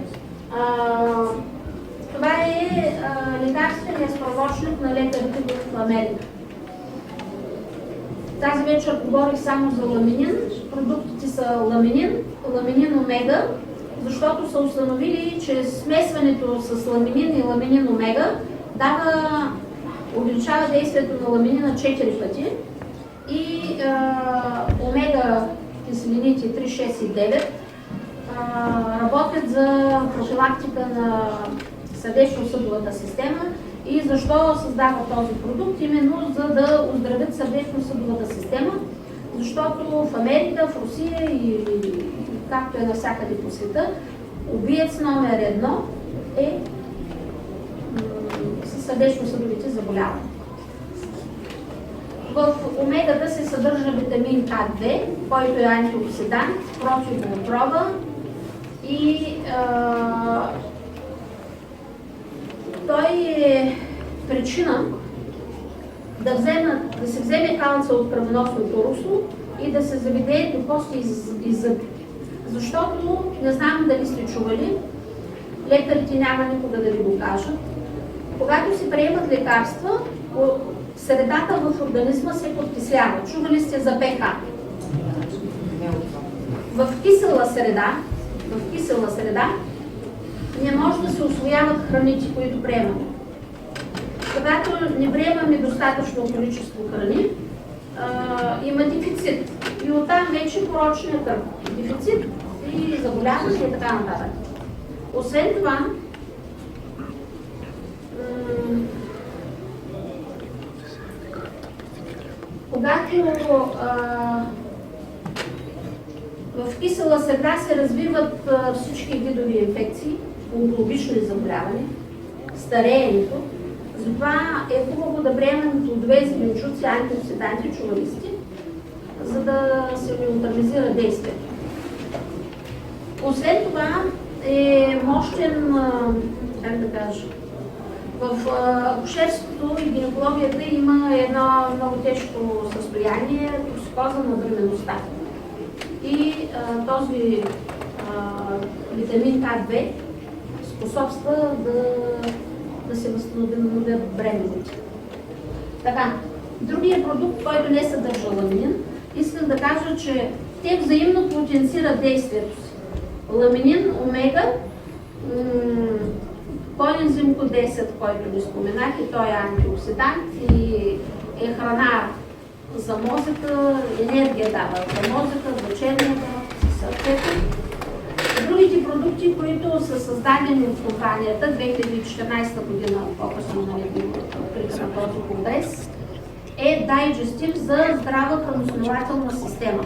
това е лекарственият справочник на лекарите в Америка. Тази вечер говорих само за ламинин. Продуктите са ламинин омега, защото са установили, че смесването с ламинин и ламинин омега увеличава действието на ламинина 4 пъти и омега киселините 3, 6 и 9 работят за профилактика на сърдечно-съдовата система. И защо създава този продукт? Именно за да оздравят сърдечно-съдовата система, Защото в Америка, в Русия и както е навсякъде по света, убиец номер 1 е сърдечно-съдовите заболявания. В омегата се съдържа витамин К2, който е антиоксидант, противоотрова и той е причина да се вземе калца от кръвоносното русло и да се заведе до кости и зъби. Защото, не знам дали сте чували, лекарите няма никога да ви го кажат, когато се приемат лекарства, средата в организма се подкислява. Чували сте за ПХ? В кисела среда не може да се усвояват храните, които приемаме. Когато не приемаме достатъчно количество храни, има дефицит. И оттам вече порочния кръв. Дефицит и заболяване и така нататък. Освен това, когато в кисела среда се развиват всички видови инфекции, онкологични заболявания, стареенето, затова е хубаво да приемем плодове, зеленчуци, антиоксиданти, чували сте, за да се неутрализира действието. Освен това е мощен, как да кажа, в акушерството и гинекологията има едно много тежко състояние, токсикоза на бременността. И този витамин К2 способства да се възстановят бременните. Така, другия продукт, който не съдържа ламинин, искам да кажа, че те взаимно потенцират действието си. Ламинин, омега, коензим Q10, който ви споменах, и той е антиоксидант и е храна за мозъка, енергия дава за мозъка, за черната, за сърцето. Другите продукти, които са създадени от компанията 2014 година, по-късно на този конгрес, е Digestive за здрава храносмилателна система.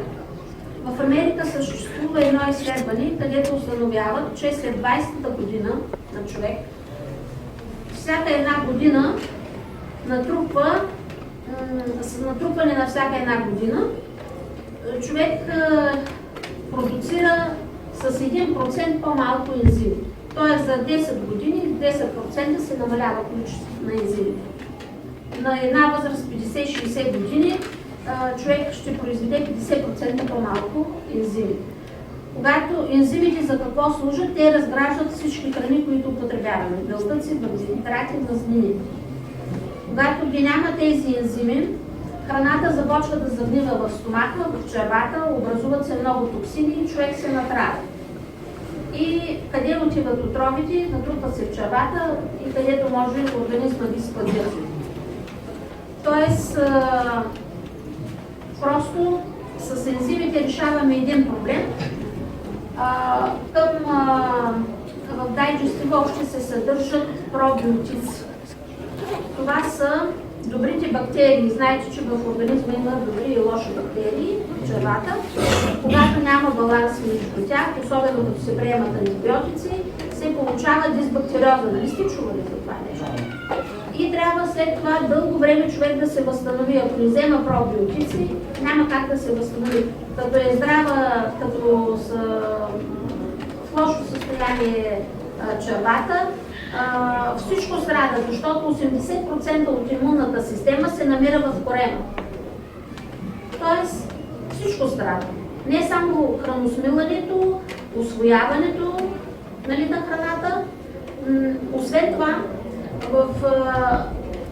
В Америка съществува едно изследване, където установяват, че след 20-та година на човек, всяка една година с натрупване на всяка една година, човек продуцира с 1% по-малко ензими. Тоест за 10 години 10% се намалява количеството на ензими. На една възраст 50-60 години човек ще произведе 50% по-малко ензими. Когато ензимите за какво служат, те разграждат всички храни, които употребяваме. Белтъци, въглехидрати, мазнини. Когато ги няма тези ензими, храната започва да загнива в стомаха, в червата, образуват се много токсини и човек се натрава. И къде отиват отровите, натрупват се в червата и където може организма ги складира. Тоест, просто с ензимите решаваме един проблем. В Digestive още се съдържат пробиотици. Това са добрите бактерии. Знаете, че в организма има добри и лоши бактерии в червата. Когато няма баланс между тях, особено като се приемат антибиотици, се получава дисбактериоза. Нали сте чували за това нещо? И трябва след това дълго време човек да се възстанови. Ако не взема пробиотици, няма как да се възстанови. Като е здрава, като с лошо състояние червата, всичко страда, защото 80% от имунната система се намира в корема. Тоест всичко страда. Не само храносмилането, усвояването, нали, на храната. Освен това,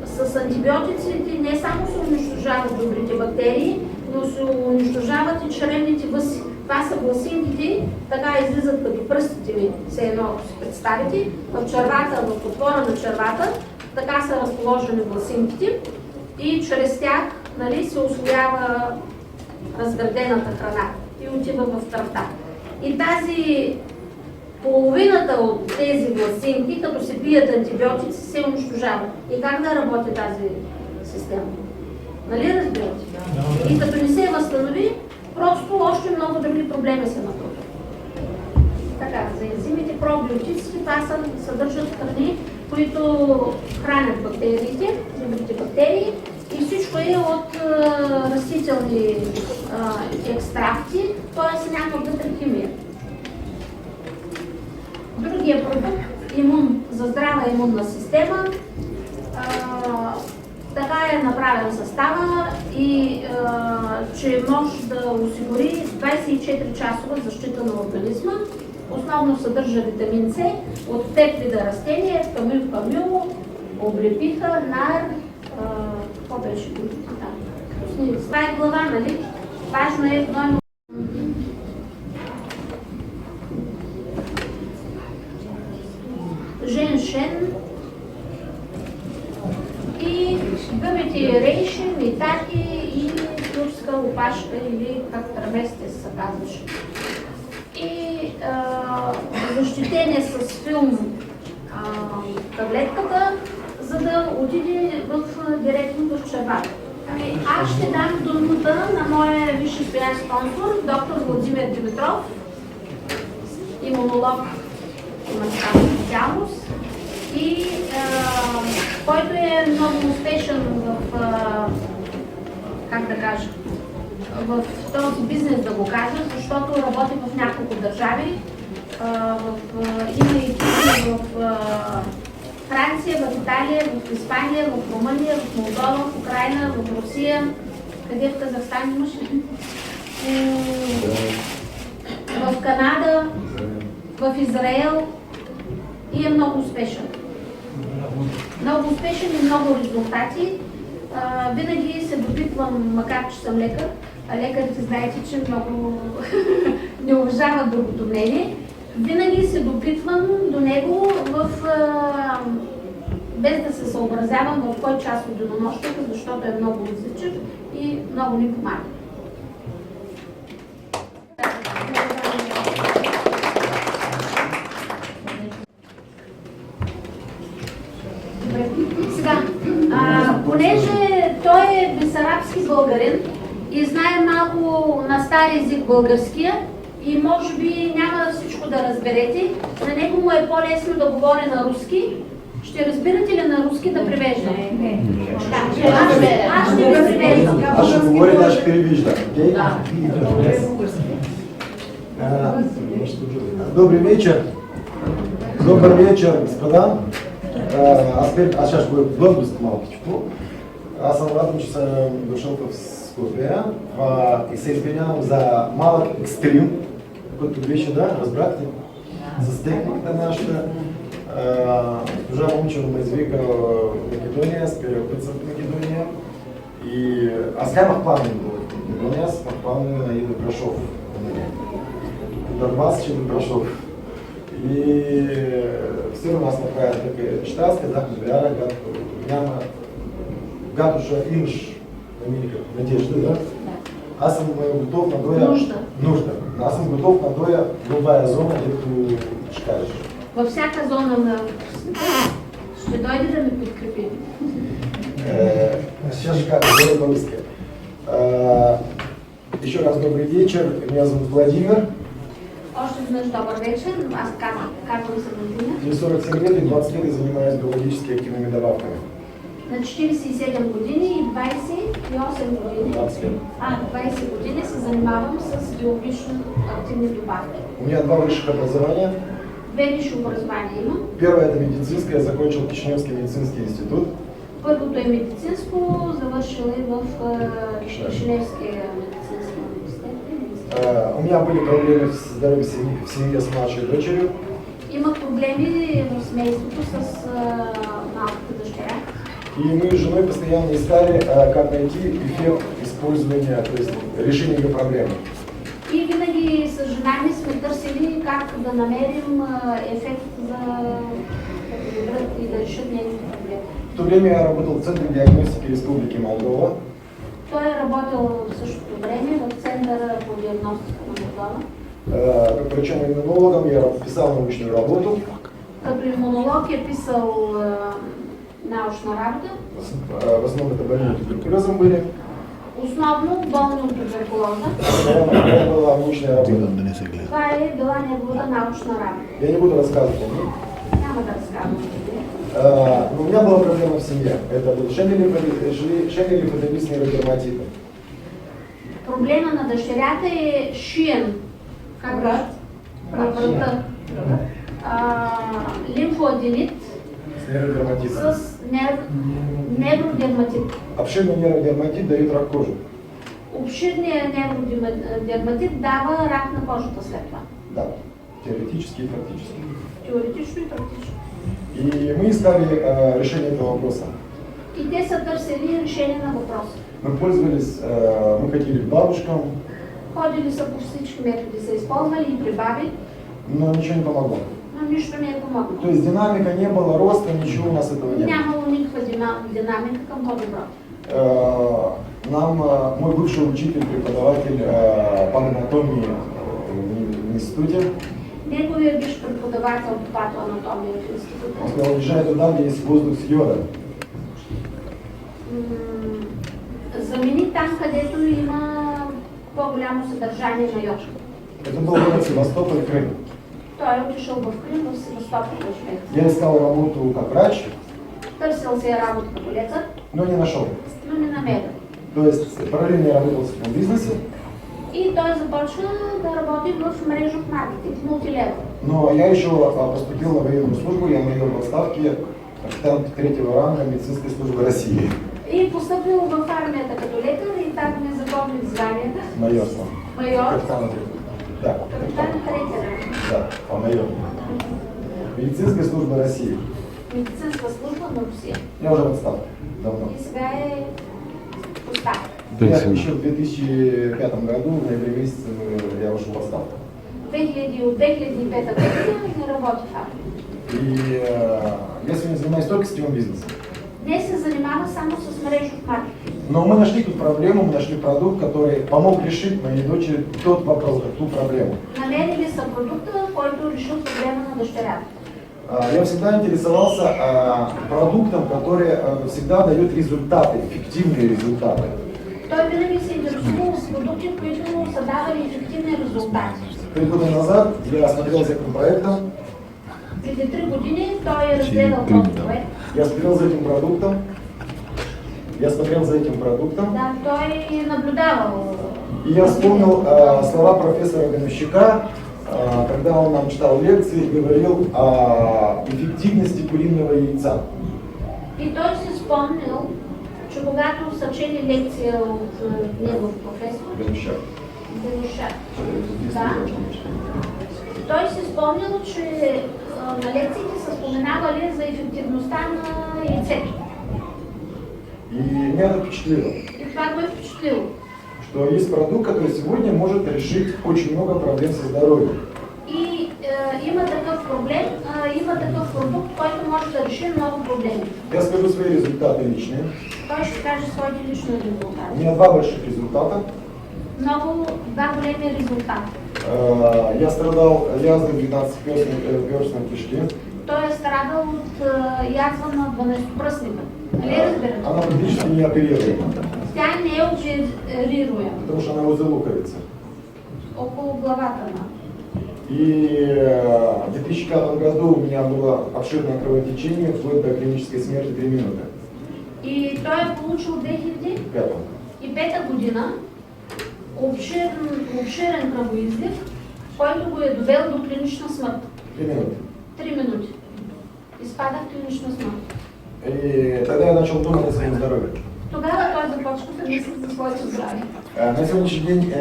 с антибиотиците не само се унищожават добрите бактерии, но се унищожават и чревните въси. Това са власинките, така излизат като пръстите ми, все едно, ако си представите, в червата, в отвора на червата, така са разположени власинките и чрез тях, нали, се усвоява разградената храна и отива в кръвта. И тази половината от тези власинки, като се пият антибиотици, се унищожават. И как да работи тази система? Нали разбирате? И като не се възстанови, просто още много други проблеми се натрупват. Така, за ензимите, пробиотиците, това съдържат храни, които хранят бактериите, добрите бактерии и всичко е от растителни екстракти, т.е. няма вътре химия. Другия продукт, за здрава имунна система, така е направен състава и че може да осигури 24-часова защита на организма. Основно съдържа витамин С от 5 вида растения, камил, облепиха, нар, какво беше там? Това е глава, нали? Важно е гнойно. Женшен и гъбите рейши, митаки и турска опашка или как травесте се казваше. И защитение с филм таблетката, за да отиде директно в червата. Аз ще дам думата на моя висши стоян спонсор, доктор Владимир Димитров, имунолог има специалност и който е много успешен в, как да кажа, в този бизнес, да го кажа, защото работи в няколко държави. Има екипи в Франция, в Италия, в Испания, в Румъния, в Молдова, в Украйна, в Русия. Къде в Казахстан имаш? В Канада, в Израел и е много успешен. Много успешен и много резултати. Винаги се допитвам, макар че съм лекар, а лекарите знаете, че много не уважават другото мнение. Винаги се допитвам до него без да се съобразявам в кой част от денонощието, защото е много отзивчив и много ни помага. Сега, понеже той е бесарабски българин и знае малко на стари език българския и може би няма всичко да разберете, на него му е по-лесно да говори на руски. Ще разбирате ли на руски да превеждам? Не. Аз ще ви превеждам. Аз ще говоря, да ще перевиждам. Добрый вечер. Добрый вечер, господа. Аз сейчас говорю български малкичко. Аз съм радвам, че съм дошъл в Скопия и се извинявам за малък екстрим, който беше, да, разбрахте, с техниката нашата. Госпожа Момчева ме извика в Македония, аз първия път съм в Македония и аз нямах план да бъда в Македония, аз имах план да ида в Брашов. Дърбас, че до Брашов. И все равно аз направя такива неща, аз казах, вяра, когато ще имаш надежда, да? Аз съм готов на доя... Нужда. Аз съм готов на доя в любая зона, дето ще кажеш. Във всяка зона на... Ще дойде да ме подкрепи. Сейчас же как, говорю по-русски. Еще раз добрый вечер, меня зовут Владимир. Още веднъж добър вечер, аз казвам се Владимир. Мне 47 лет и 20 лет занимаюсь биологически активными добавками. На 47 години и 28 години. 20 лет. 20 години се занимавам с биологично активни добавки. У меня два высших образования. Две висши образования имам. Первое это медицинское, я закончил Кишиневский медицинский институт. Първото е медицинско, завършил и в Кишиневския медицински университет. У меня были проблемы с здоровьем в семье с младшей дочерью. Имах проблеми в семейството с малката дъщеря. И мы с женой постоянно искали, как найти эффект использования, то есть решение ее проблемы. И винаги с жена ми сме търсили как да намерим ефект за да добрат и да решат нейните проблеми. В то время я работал в Центре диагностики Республики Молдова. Той е работил в същото време в Центъра по диагностика на Молдова. Причем иммунологом я писал научную работу. Като имунолог е писал научна работа. В основном это больные туберкулезом были. Основно болни от туберкулоза. Это была научная работа. Това е била неговата научна работа. Я не буду рассказывать о ней. Няма да разказвам. Но у меня была проблема в семье. Это был шемелифодемис нейродерматита. Проблема на дъщерята е шиен. Как Врат. врата. Лимфоаденит С нейродерматитом. с невродерматит. Обширный нейродерматит дает рак кожи. Обширният невродерматит дава рак на кожата след това. Да, теоретически и практически. Теоретично и практично. И мы искали решение этого вопроса. И те са търсили решение на въпроса. Мы пользовались, мы ходили к бабушкам, Ходили са по всички методи, са използвали и при баби, но ничего не помогло. но нищо не е помогнало. То есть динамика не было, роста, ничего у нас этого не было. Нямало никаква динамика към по-добро. Нам мой бывший учитель, преподаватель по анатомии в институте, Неговият биш преподавател по патоанатомия в он института сказал, езжай туда, где есть воздух с йодом. замени там, където има по-голямо съдържание на йод. Это был город Севастополь, Крым. Той е отишъл в Крим, в Севастополь да живее. Я искал работу как врач, Търсил се работа като лекар, но не нашел. но не намерил. То есть параллельно я работал в своем бизнесе, И той започва да работи в мрежов маркетинг, мултилевел. но я еще поступил на военную службу, я майор в отставке, капитан 3-го ранга медицинской службы России. И постъпил в армията като лекар и там не запомних званията. Майорство. Майор, Капитан 3-го. Да, капитан третия ранг. да, майор. Медицинская служба России. Медицинска служба на Русия. Я уже в отставке давно. И сега е оставка. Я еще в 2005 году, в ноябре месяце, я ушел в отставку. От 2005 година не работи в армията. И я сегодня занимаюсь только сетевым бизнесом. Днес се занимава само с мрежов маркетинг. Но мы нашли тут проблему, мы нашли продукт, который помог решить моей дочери тот вопрос, ту проблему. Намерили са продукта, който решил проблема на дъщерята. Я всегда интересовался продуктом, который всегда дает результаты, эффективные результаты. Той винаги се интересувал с продукти, които са давали ефективни резултати. 3 года назад я смотрел за этим проектом, Преди 3 години той е разгледал този проект. я смотрел за этим продуктом, Да, той е наблюдавал. и я вспомнил слова профессора Гомещука, когда он нам читал лекции и говорил о эффективности куриного яйца. И той си спомнил, че когато са чели лекция от негов професор, Гомещук. Денишак, да, той си спомнил, че на лекциите са споменавали за ефективността на яйцето. И меня это впечатлило, И това го е впечатлило. что есть продукт, который сегодня может решить очень много проблем со здоровьем. И има такъв проблем, има такъв продукт, който може да реши много проблеми. Я скажу свои результаты личные. Той ще каже своите лични У резултати. меня 2 больших результата. Два големи резултати. Я страдал язвой 12-перстной кишки. Той е страдал от язва на 12-пръстника. Нали разбирате? Она практически не оперируема, Тя не е оперируема потому что она возле луковицы. около главата на. И в 2005 году у меня было обширное кровотечение, вплоть до клинической смерти 3 минуты. И той е получил 2005 година обширен кръвоизлив, който го е довел до клинична смърт. 3 минуты. 3 минути. Изпада в клинична смърт. И тогда я начал думать о своем здоровье. Тогава той започва да мисли за своето здраве. На сегодняшний день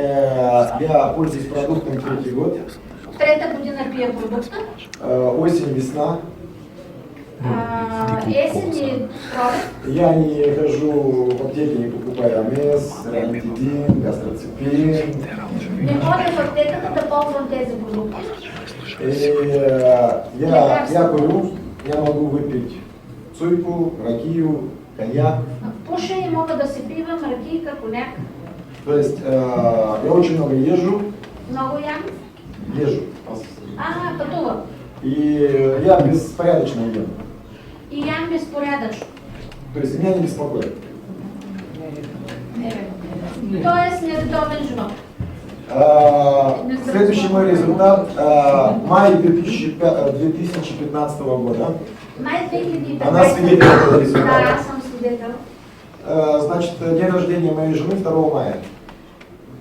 я пользуюсь продуктом 3-ти год. Трета година пия продукта. Осень, весна. Есен и пролет. Я не хожу в аптеке, не покупаю амес, ранитидин, гастроцепин. Не ходя в аптеката да ползвам тези продукти. Я курю, я могу выпить цуйку, ракию, коньяк. Пуша и мога да си пивам ракийка, коняк. То есть я очень много езжу, Много ям. езжу. Пътувам. И я беспорядочно ем. И ям безпорядъчно. То есть меня не беспокоит. Тоест нередовен живот. Следующий мой результат, май 2015 года. Май 2015. Она свидетель этого результата. Да, аз съм свидетел. Значит, день рождения моей жены 2 мая.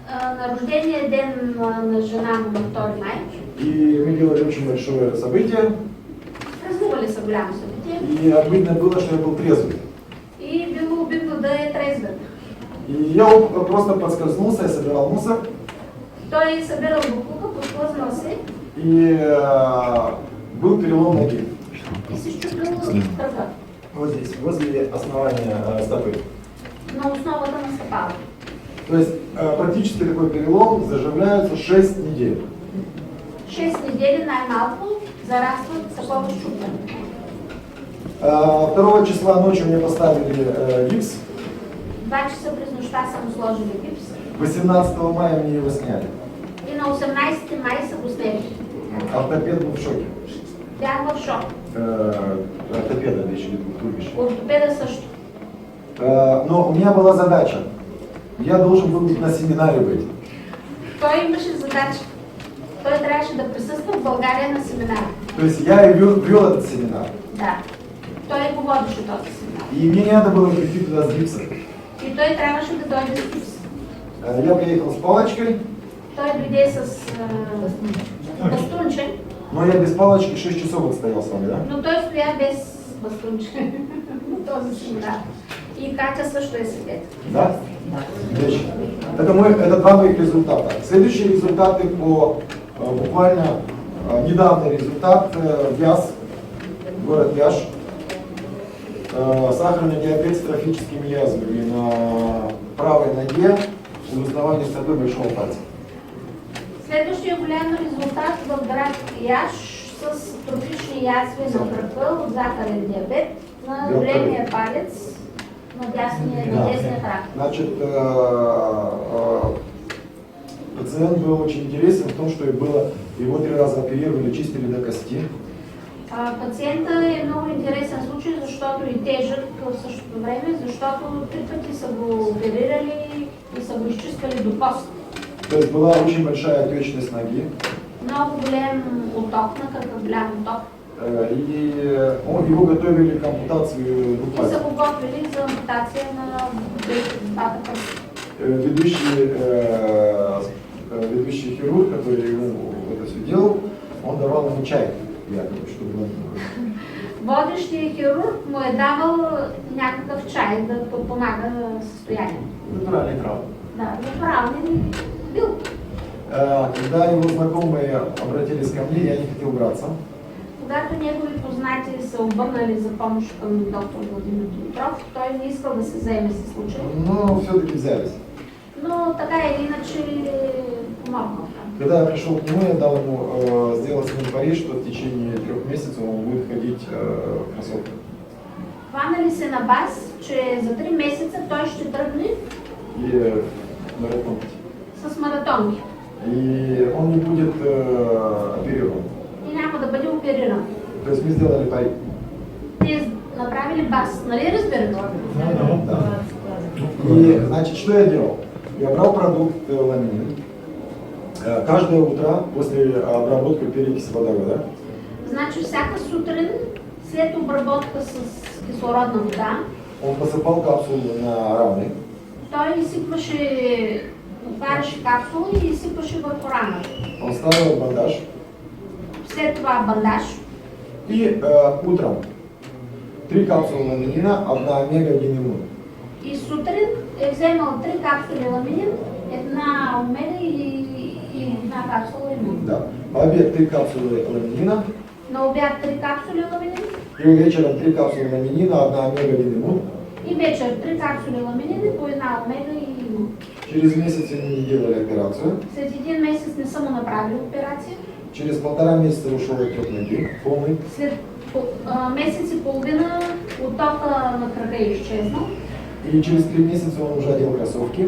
На рождения ден на жена му на 2 май. И мы делали очень большое событие. Празнували са голямо събитие. И обидно было, что я был трезвый. И било обидно да е трезвен. И я просто подскользнулся, я собирал мусор. Той събирал буклука, подхлъзнал се И был перелом ноги. и се счупил кръка Вот здесь, возле основания стопы. на основата на стъпала. То есть практически такой перелом заживляется 6 недель. 6 недели най-малко зарастват такова счупване. 2 числа ночью мне поставили гипс. 2 часа през нощта са му сложили гипс 18 мая мне его сняли. и на 18 май са го снели. Ортопед был в шоке. Бях в шок. Ортопеда, да еще не турбиш. Ортопеда също. Но у меня была задача. Я должен был на семинаре быть. Той имаше задача. Той трябваше да присъства в България на семинар. То есть я и вел этот семинар. Да. Той го водеше този семинар. И мне надо было прийти туда с гипсом. И той трябваше да дойде с гипс. Я приехал с палочкой, Той дойде с бастунче, но я без палочки 6 часов отстоял с вами, да? но той стоя без бастунче на този семинар. И Катя също е свидетел. Да? Отлично. Это 2 моих результата. Следующие результаты по буквально недавний результат. Вяз, город Вяж. Сахарный диабет с трофическими язвами на правой ноге и узнавание стопы большого пальца. Следващия голям резултат в град Яш с трофични язви на кръка от захарен диабет на големия палец на десния крак. Значит, пациент был очень интересен в том, что его 3 раза оперировали, чистили до кости. Пациента е много интересен случай, защото и тежък в същото време, защото 3 пъти са го оперирали и са го изчиствали до кост. То есть была очень большая отечность ноги. Много голям отток на кръка, голям отток. И его готовили к ампутации И 2 са пальцев. го готвили за ампутация на двата пръста. Ведущий хирург, который ему это все делал, он давал ему чай, якобы, чтобы он... Водещия хирург му е давал някакъв чай да подпомага състоянието. Натуральный краб. Да, натурални бил. Когда его знакомые обратились ко мне, я не хотел браться. Когато негови познати са обърнали за помощ към доктор Владимир Димитров, той не искал да се заеме с случая. Но все-таки взялись. Но така или иначе помогнал. Когда я пришел к нему, я дал ему, сделал с ним пари, что в течение 3 месяцев он будет ходить в кроссовках. Хванали се на бас, че за 3 месеца той ще тръгне И маратонки. с маратонки И он не будет оперирован. и няма да бъде опериран. То есть мы сделали пари. Те направили бас, нали разбирате? Да. И, значит, что я делал? Я брал продукт ламинин. Каждое утро после обработки перекиси водорода. Значи всяка сутрин след обработка с кислородна вода, Он посыпал капсулу на раны. той изсипваше, отваряше капсула и изсипваше върху раната. Он ставил бандаж. След това бандаж И утром 3 капсулы ламинина, 1 омега, 1 иммун. и сутрин е вземал 3 капсули ламинин, 1 омега и 1 капсула имун. Да. В обед 3 капсулы ламинина. На обяд 3 капсули ламинин И вечером 3 капсулы ламинина, 1 омега, 1 иммун. и вечер 3 капсули ламинин и по 1 омега и имун. Через месяц они не делали операцию. След 1 месец не са му направили операция. Через 1,5 месяца ушел от ноги, полный. След месец и половина оттока на крака е изчезнал. И через 3 месяца он уже одел кроссовки.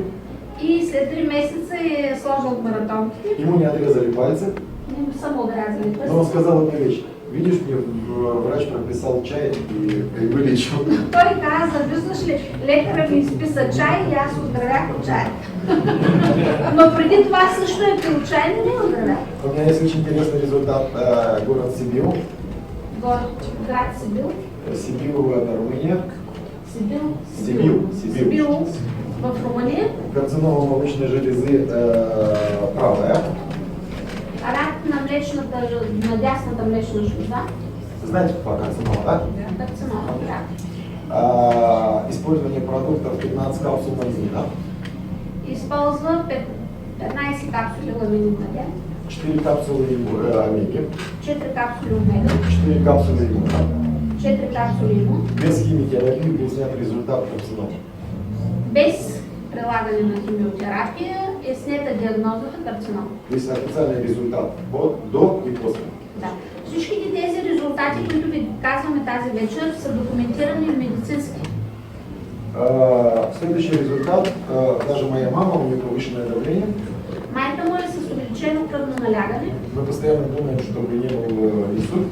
И след 3 месеца е сложил маратонките. Ему не отрезали пальцы. Не са му отрязали Но он пръстите. сказал одну вещь. Видишь, мне врач прописал чай и вылечил. Той каза, виждаш ли, лекарът ми изписа чай и аз оздравях от чай. Но преди това също е пил чай, но не оздравях. У меня есть очень интересный результат. Город Сибил. Град Сибил. Сибил это Румыния. Сибил. Сибил. В Румъния. Карцинома молочной железы правая. Рак на млечната, на дясната млечна жлеза. Знаете, какая карцинома, да? Карцинома, да. Использование продуктов 15 капсул ламина. Използва 15 капсули ламин на ден. 4 капсулы омеги. 4 капсули омега. 4 капсулы иммуна. 4 капсули имун. Без химиотерапии был снят результат карцинома. Без прилагане на химиотерапия е снета диагнозата карцинома. Есть официальный результат до и после. Да. Всичките тези резултати, които ви казваме тази вечер, са документирани медицински. Следующий результат, даже моя мама, у нее повышенное давление. Майка му е с увеличено кръвно налягане. Мы постоянно думаем, чтобы не был инсульт.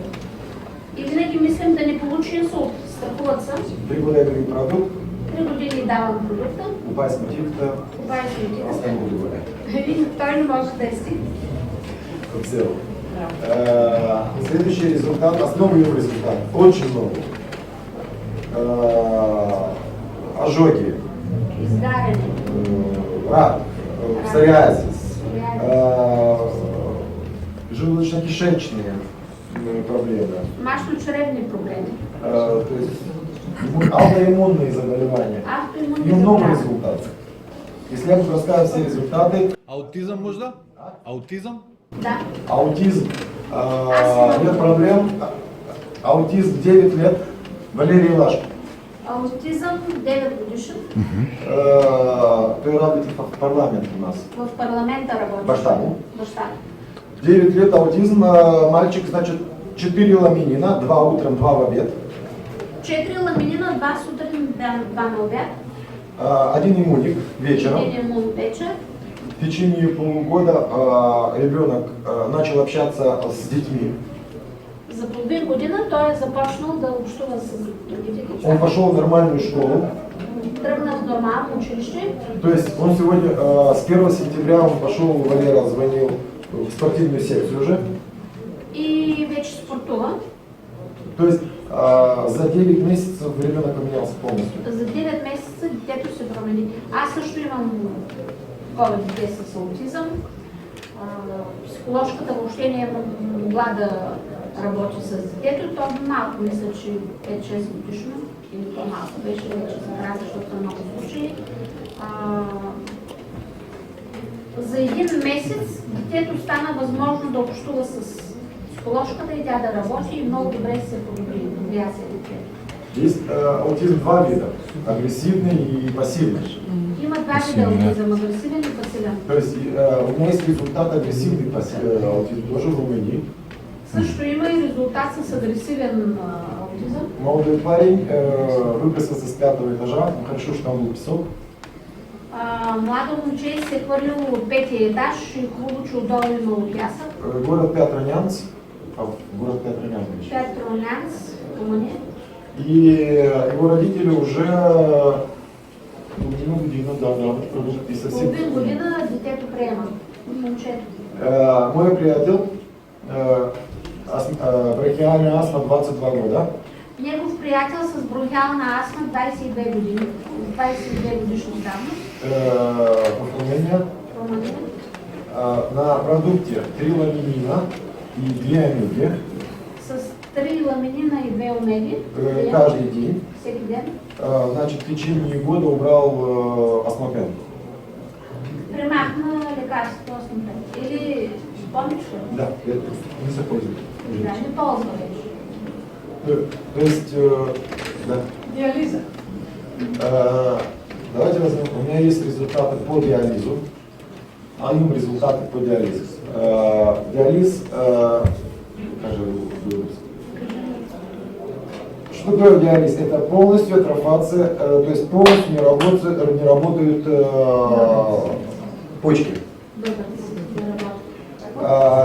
И винаги мислим да не получи инсулт. Страхуват се. 3 года я говорю продукт, 3 години давам продукта. упасть мотив-то, Обаче отива. аз не го говоря. И той не може да ести. Как сделал. Следующий результат, основной его результат, очень много. Ожоги, Изгаряне. рак, псориазис, желудочно-кишечные проблемы, Мачно-чревни проблеми. то есть аутоиммунные заболевания. Автоимунни И много заболявания. результатов. Если я буду рассказывать все результаты, Аутизъм možda? Аутизъм? Да. аутизм, нет проблем, аутизм 9 лет, Валерий Лашко. Аутизъм 9 годишен. Той работает в парламенте у нас. В парламента работи. Баща. 9 лет аутизм, мальчик, значит, 4 ламинина, 2 утром, 2 в обед. 4 ламинина, 2 сутрин, 2 на обяд. Один иммуник вечером. Един имун вечер. В течение полугода ребенок начал общаться с детьми. За половин година той е започнал да общува с другите деца. Он пошел в нормальную школу. Тръгна в нормално училище. То есть он сегодня, с 1 сентября он пошел, Валера звонил в спортивную секцию уже. И вече спортува. То есть за 9 месяцев ребенок поменялся полностью. За 9 месеца детето се промени. Аз също имам две дете с аутизъм. Психоложката въобще не е могла да работи с детето. То малко, мисля, че 5-6 годишно или по-малко беше вече забра, защото са много случаи. За един месец детето стана възможно да общува с психоложката и тя да работи и много добре се подобри. Повлия се детето. Есть аутизм два вида, агрессивный и пассивный. Има два вида аутизъм, агресивен и пасивен. То есть у меня есть результат агрессивный аутизм тоже в Румынии. Също има и резултат с агресивен аутизъм. Молодой парень выбросился с 5-го этажа, хорошо, что там был песок. Младо момче се хвърлило от 5-ти етаж и хубаво, че отдолу имало пясък. Город Петрогянц, город Петрогянц. Петрогянц, Румъния. И его родители уже половину година, да, и совсем. Половин година детето приема. Момчето. Мой приятел, брахиальная астма 22 года. Негов приятел с бронхиална астма 22 години. 22 годишна давност. В Румыния. На продукте 3 ламинина и 2 омеги. С 3 ламинина и 2 омеги. Каждый день. Всеки ден. Значит, в течение года убрал астмопен. Премахна лекарството астмопен. Или помниш ли? Да, не се пользует. Да, не ползва вече. То есть, да. Диализа. Давайте возьмем, у меня есть результаты по диализу. Имам результаты по диализу. Диализ, что такое диализ? Это полностью атрофация, то есть полностью не работают почки.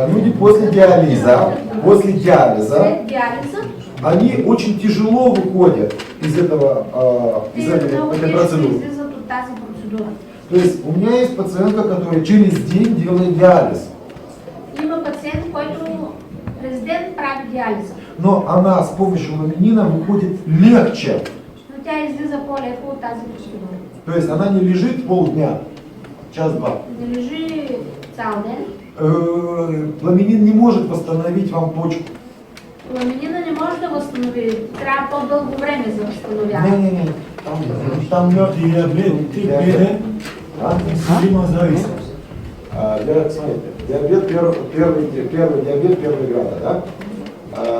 Люди после диализа после диализа, След диализа, они очень тяжело выходят из те этой много тежко процедуры. излизат от тази процедура. То есть у меня есть пациентка, которая через день делает диализ, Има пациент, който през ден прави диализа, но она с помощью ламинина выходит легче. но тя излиза по-леко от тази процедура. То есть она не лежит полдня, час-два. Не лежи цял ден. Ламинин не может восстановить вам почку. Ламинина не може да възстанови, трябва по-дълго време за възстановяване. Не. Там мертвый Диабет А? инсулино зависимост. Смотрите, диабет первый диабет первого града, да?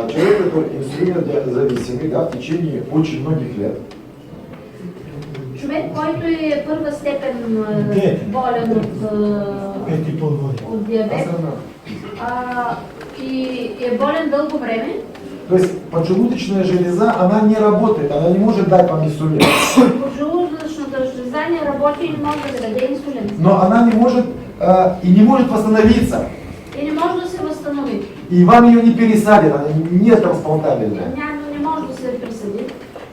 Человек, который инсулинозависимый, да, в течение очень многих лет. Човек, който е първа степен болен Пет и пол години. от диабет и е болен дълго време, То есть поджелудочная железа, она не работает, она не может дать вам инсулин. поджелудочната жлеза не работи и не може да даде инсулин. Но она не может и не может восстановиться. И не може да се възстанови. И вам ее не пересадят, она не трансплантабельная. Не може да се присъди.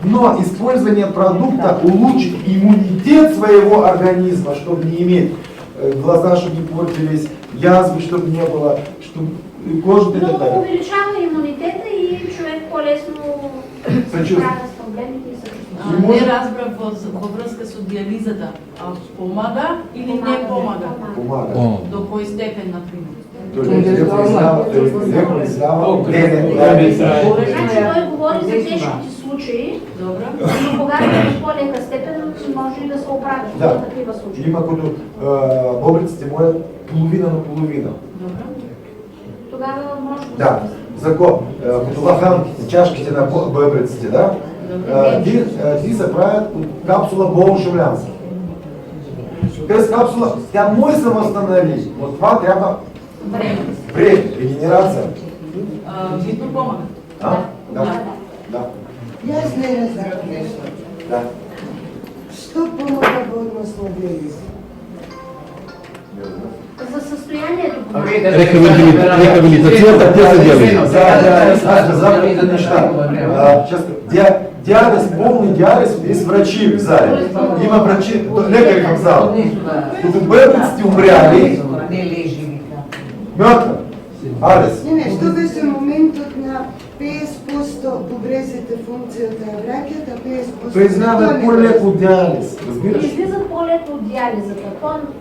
Но использование продукта улучшит иммунитет своего организма, чтобы не иметь глаза, чтобы не портились, язвы, чтобы не было, чтобы кожа и так Но далее. увеличава имунитета и човек по-лесно се справя с проблемите и се чувства. Не разбрав във връзка с диализата. Помага или не помага? Помага. До кој степен, например? То ли леко излява, Значи той говори за тежките случаи, Добре. но когато е в по-лека степен, може и да се оправи Да. за такива случаи. Има като бобриците моят половина на половина. Добре. Тогава може да Да, зако, като лаханките, чашките на бобриците, да? Ти се правят от капсула болшевлянска. Без капсула, тя може се възстанови, но това трябва Време. време, регенерация. Видно помага. Да. Јас не разбрах нешто. Да. Што помага во однос на диализа? За състоянието помага. Рехабилитацията, те се диализи. Аз казах неща. Диализ, полный диализ, есть врачи в зале. Има врачи, лекари в зал. Като бърниците умряли, мъртва. Алис. Не, што беше моментот на 50% бубрезите функцијата ја враќат, а 50% Признава по-леко диализ, разбираш? Излизат по-леко от диализата,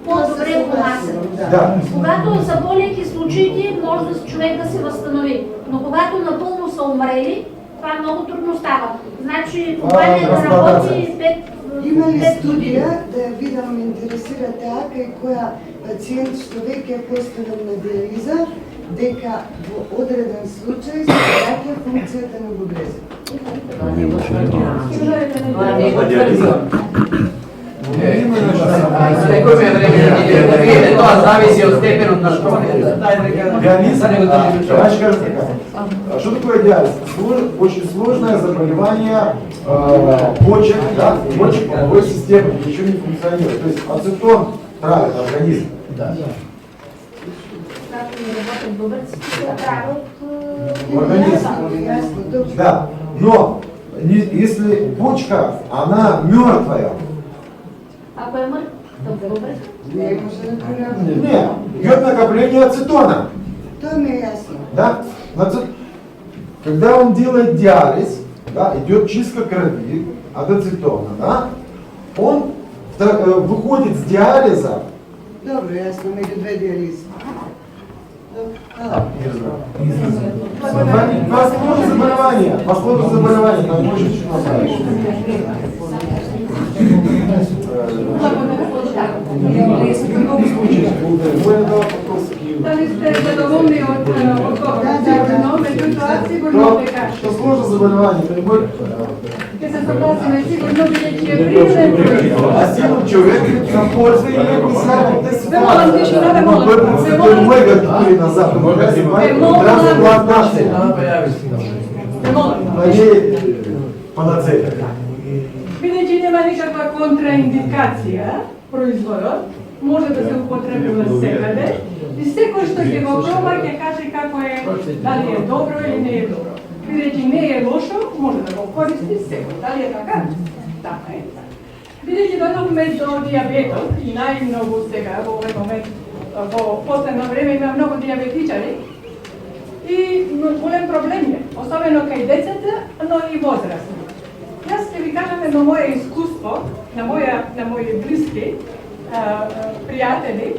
по-добре понасят. Да. Когато са по-леки случаите, може да човек да се възстанови. Но когато напълно са умрели, това много трудно става. Значи, компанията работи 5 Има ли студија да ја видам, ме интересира таа, кај која пациент што веќе е поставен на диализа, дека во одреден случај се враќа функцијата на бубрезите? Това зависи от степенот на школата. Диализ, я ще кажа така. Что такое диализ? Очень сложное заболевание почек, да, почек половой системы, ничего не функционирует. То есть ацетон травит организм. Когато не работят бъбреците, се правят Организм. Да, но если почка, она мертвая, Ако е мъртъв бъбрец, Не може да направи. нет, идет накопление ацетона. Тоа ми е јасно. Да? Когда он делает диализ, да, идет чистка крови от ацетона, да, он выходит с диализа. Добро, јасно, меѓу две диализи. Два сложных заболевания, по сложным заболеваниям, там больше ничего не направишь. Дали сте задоволни от отговора? Сигурно, меѓутоа сигурно дека Что сложно заболевание, ќе се согласиме сигурно бидејќи е природен производ. а силен човек сам пользва и леко сам те Да, молам, тише, да, молам. Бърбниците много години назад, трансплантация. Не панацея. Бидејќи нема никаква контраиндикација производот, може да се употребува секаде И секој што ќе го проба ќе каже како е, дали е добро или не е добро. Бидејќи не е лошо, може да го користи секој. Дали е така? Така е. Бидејќи дојдовме до диабетот и најмногу сега во овој момент во последно време има многу диабетичари и голем проблем е, особено кај децата, но и возрастни. Јас ќе ви кажам едно моје искуство на мои блиски пријатели.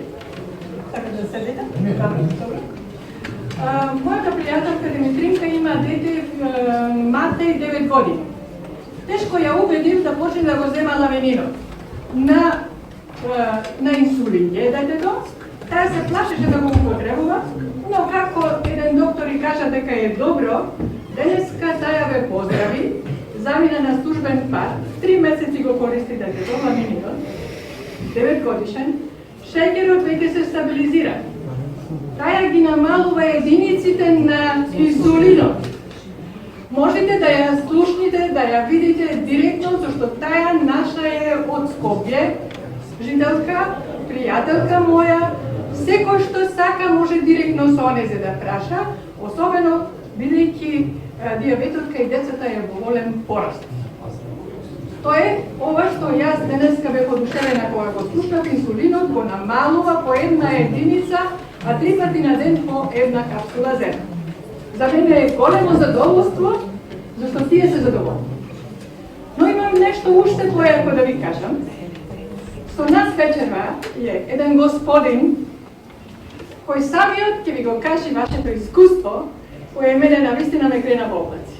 Така да седите? Добро. Мојата пријателка Димитринка има дете Мате 9 години. Тешко ја убедив да почне да го зема лавенинот. На инсулин е детето, таа се плашеше да го употребува, но како еден доктор и кажа дека е добро, денеска таа ве поздрави, замина на службен пат, 3 месеци го користи детето, лавенинот, 9 годишен, шеќерот веќе се стабилизира. Таа ги намалува единиците на инсулинот. Можете да ја слушнете, да ја видите директно, зашто таа наша е од Скопје, жителка, пријателка моја, секој што сака може директно со незе да праша, особено бидејќи диабетот кај децата е во голем пораст. Тоа е ова што јас денеска бев одушевена кога го слушнав, инсулинот го намалува по 1 единица, а 3 пати на ден по 1 капсула зема. За мене е големо задоволство, зашто тие се задоволни. Но имам нешто уште појако да ви кажам. Со нас вечерва е еден господин кој самиот ќе ви го каже вашето искуство, кој мене навистина ме крена во облаци.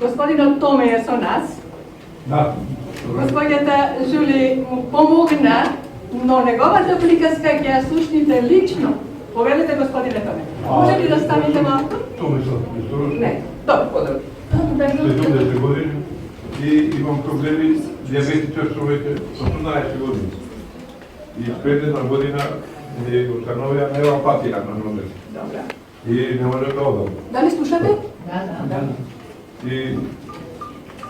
Господинот Томе е со нас. Да. Господјата Жули му помогна, но неговата приказка ќе ја слушните лично. Повелете, господине Томе. Може ли да станете малку? Томе Сотович. Не. Добро. След 10 години и имам проблеми диабетичар со веќе 18 години. И пред една година ми установија невропатија на ногите. Добра. И не може да одам. Дали слушате? Да. И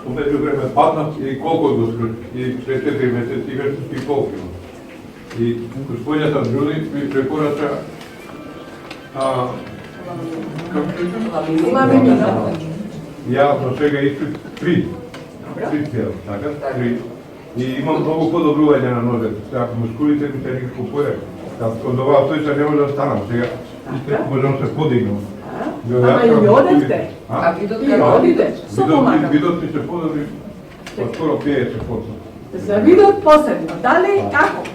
умеѓу време паднав и колко го скрши. И пред 4 месеци веќе спи полкино. И господјата Джули ми препорача Ламинина. Јас до сега испит 3 цел, така? 3. И имам многу подобрување на нозете. Сега мускулите ми се никако појака. Од оваа стојка не може да станам. Сега можам се подигнам. Ама и одете. А видот И како? одите. Со помага. Видот ми се подобри од скоро 50%. За видот посебно. Дали,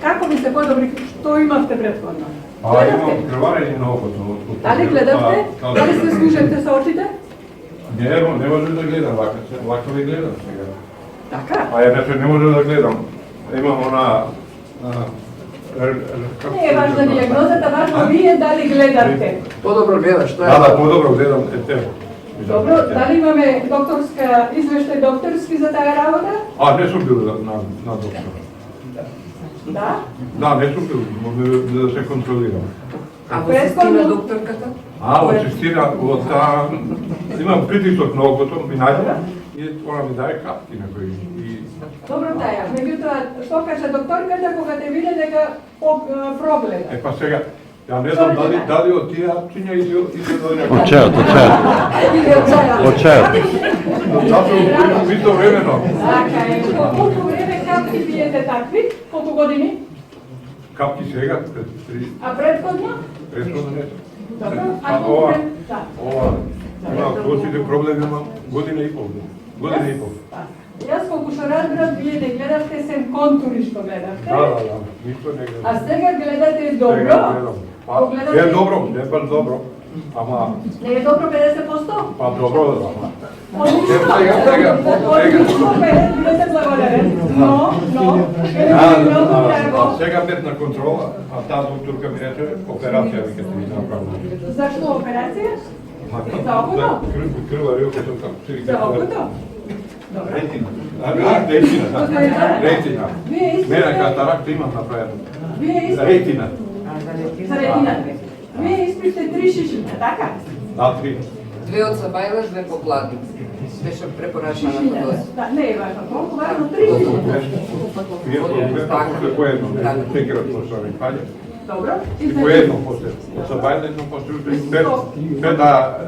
како ви се подобри, што имавте претходно? Имам крварење на окото. Дали гледавте? Дали се служете со очите? Не можам да гледам, лако ви гледам сега. Така. А ја не можам да гледам. Имам она... Не е важна диагнозата, важно вие дали гледате. Подобро гледаш, тоа е. Да, подобро гледам. Добро, дали имаме докторска извештај докторски за таа работа? Не сум бил на доктор. Да. Да, не сум бил, може да се контролирам. А во система докторката? Од чистина, од таа... Имам притисок на окото, ми најде и она ми даде капки на кои. Добро таја, меѓутоа, што каже докторката кога те виде дека прогледа? Па сега, ја не знам дали од тие апчиња или од Од чајот. Или од чајот? Од чајот. Затоа бито времено. Така е, по колку време капки пиете такви? Колку години? Капки сега, пред 3... А предходно? Предходно не. Добро, а колку време? Да. Ова, косите проблеми имам година и пол. Година и пол. Јас колку што разбрав, вие не гледавте сем контури што гледавте. Да, ништо не гледам. А сега гледате добро? Е добро, не баш добро. Ама... Не е добро 50%? Па добро, ама... Одлично, бидете благодарен, но, сега бев на контрола, а таа докторка ми рече, операција ми ќе ти направи. Зашто операција? За окото? Крвари окото, како се вика. За окото? Добро. Ретина. Мене катаракта имам направено. За ретина. За ретината. Вие испиште 3 шишиња, така? Да, 3. 2 од Сабајлеш, 2 попладни. Беше препорачана на Шишиња. тоа. Да, не е важно, колку важно 3 шишиња. Вие после поедно, секерот што ми паѓа. Dobro. И по едно после. Забавно едно после пред да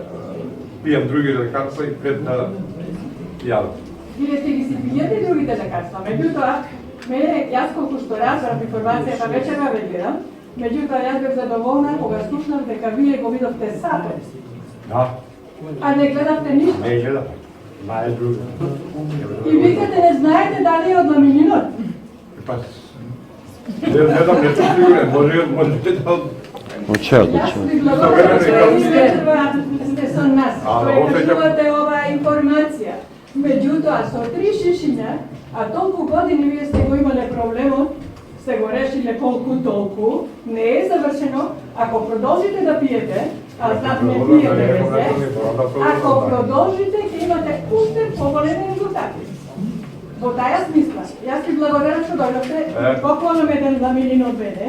пием други лекарства и пред да јадам. Вие сте ги си пиете другите лекарства. Меѓутоа, мене, јас колку што разбрав информација, па вечерва ве гледам, меѓутоа јас бев задоволна кога слушнав дека вие го видовте сапе, Да, а не гледавте ништо. не гледам. Мае друго. И викате не знаете дали е од ламининот. Па, не гледам, не сум сигурен, можете да... Јас ви благодарам што вечерва сте со нас, А, што ја осеќам. кажувате оваа информација. Меѓутоа, со 3 шишиња, а толку години вие сте го имале проблемот, сте го решиле колку толку, не е завршено, ако продолжите да пиете, а знат не пиете веќе, ако продолжите ќе имате уште поголеми резултати. Во таа смисла, јас ви благодарам што дојдовте, поклонам еден ламинин од мене,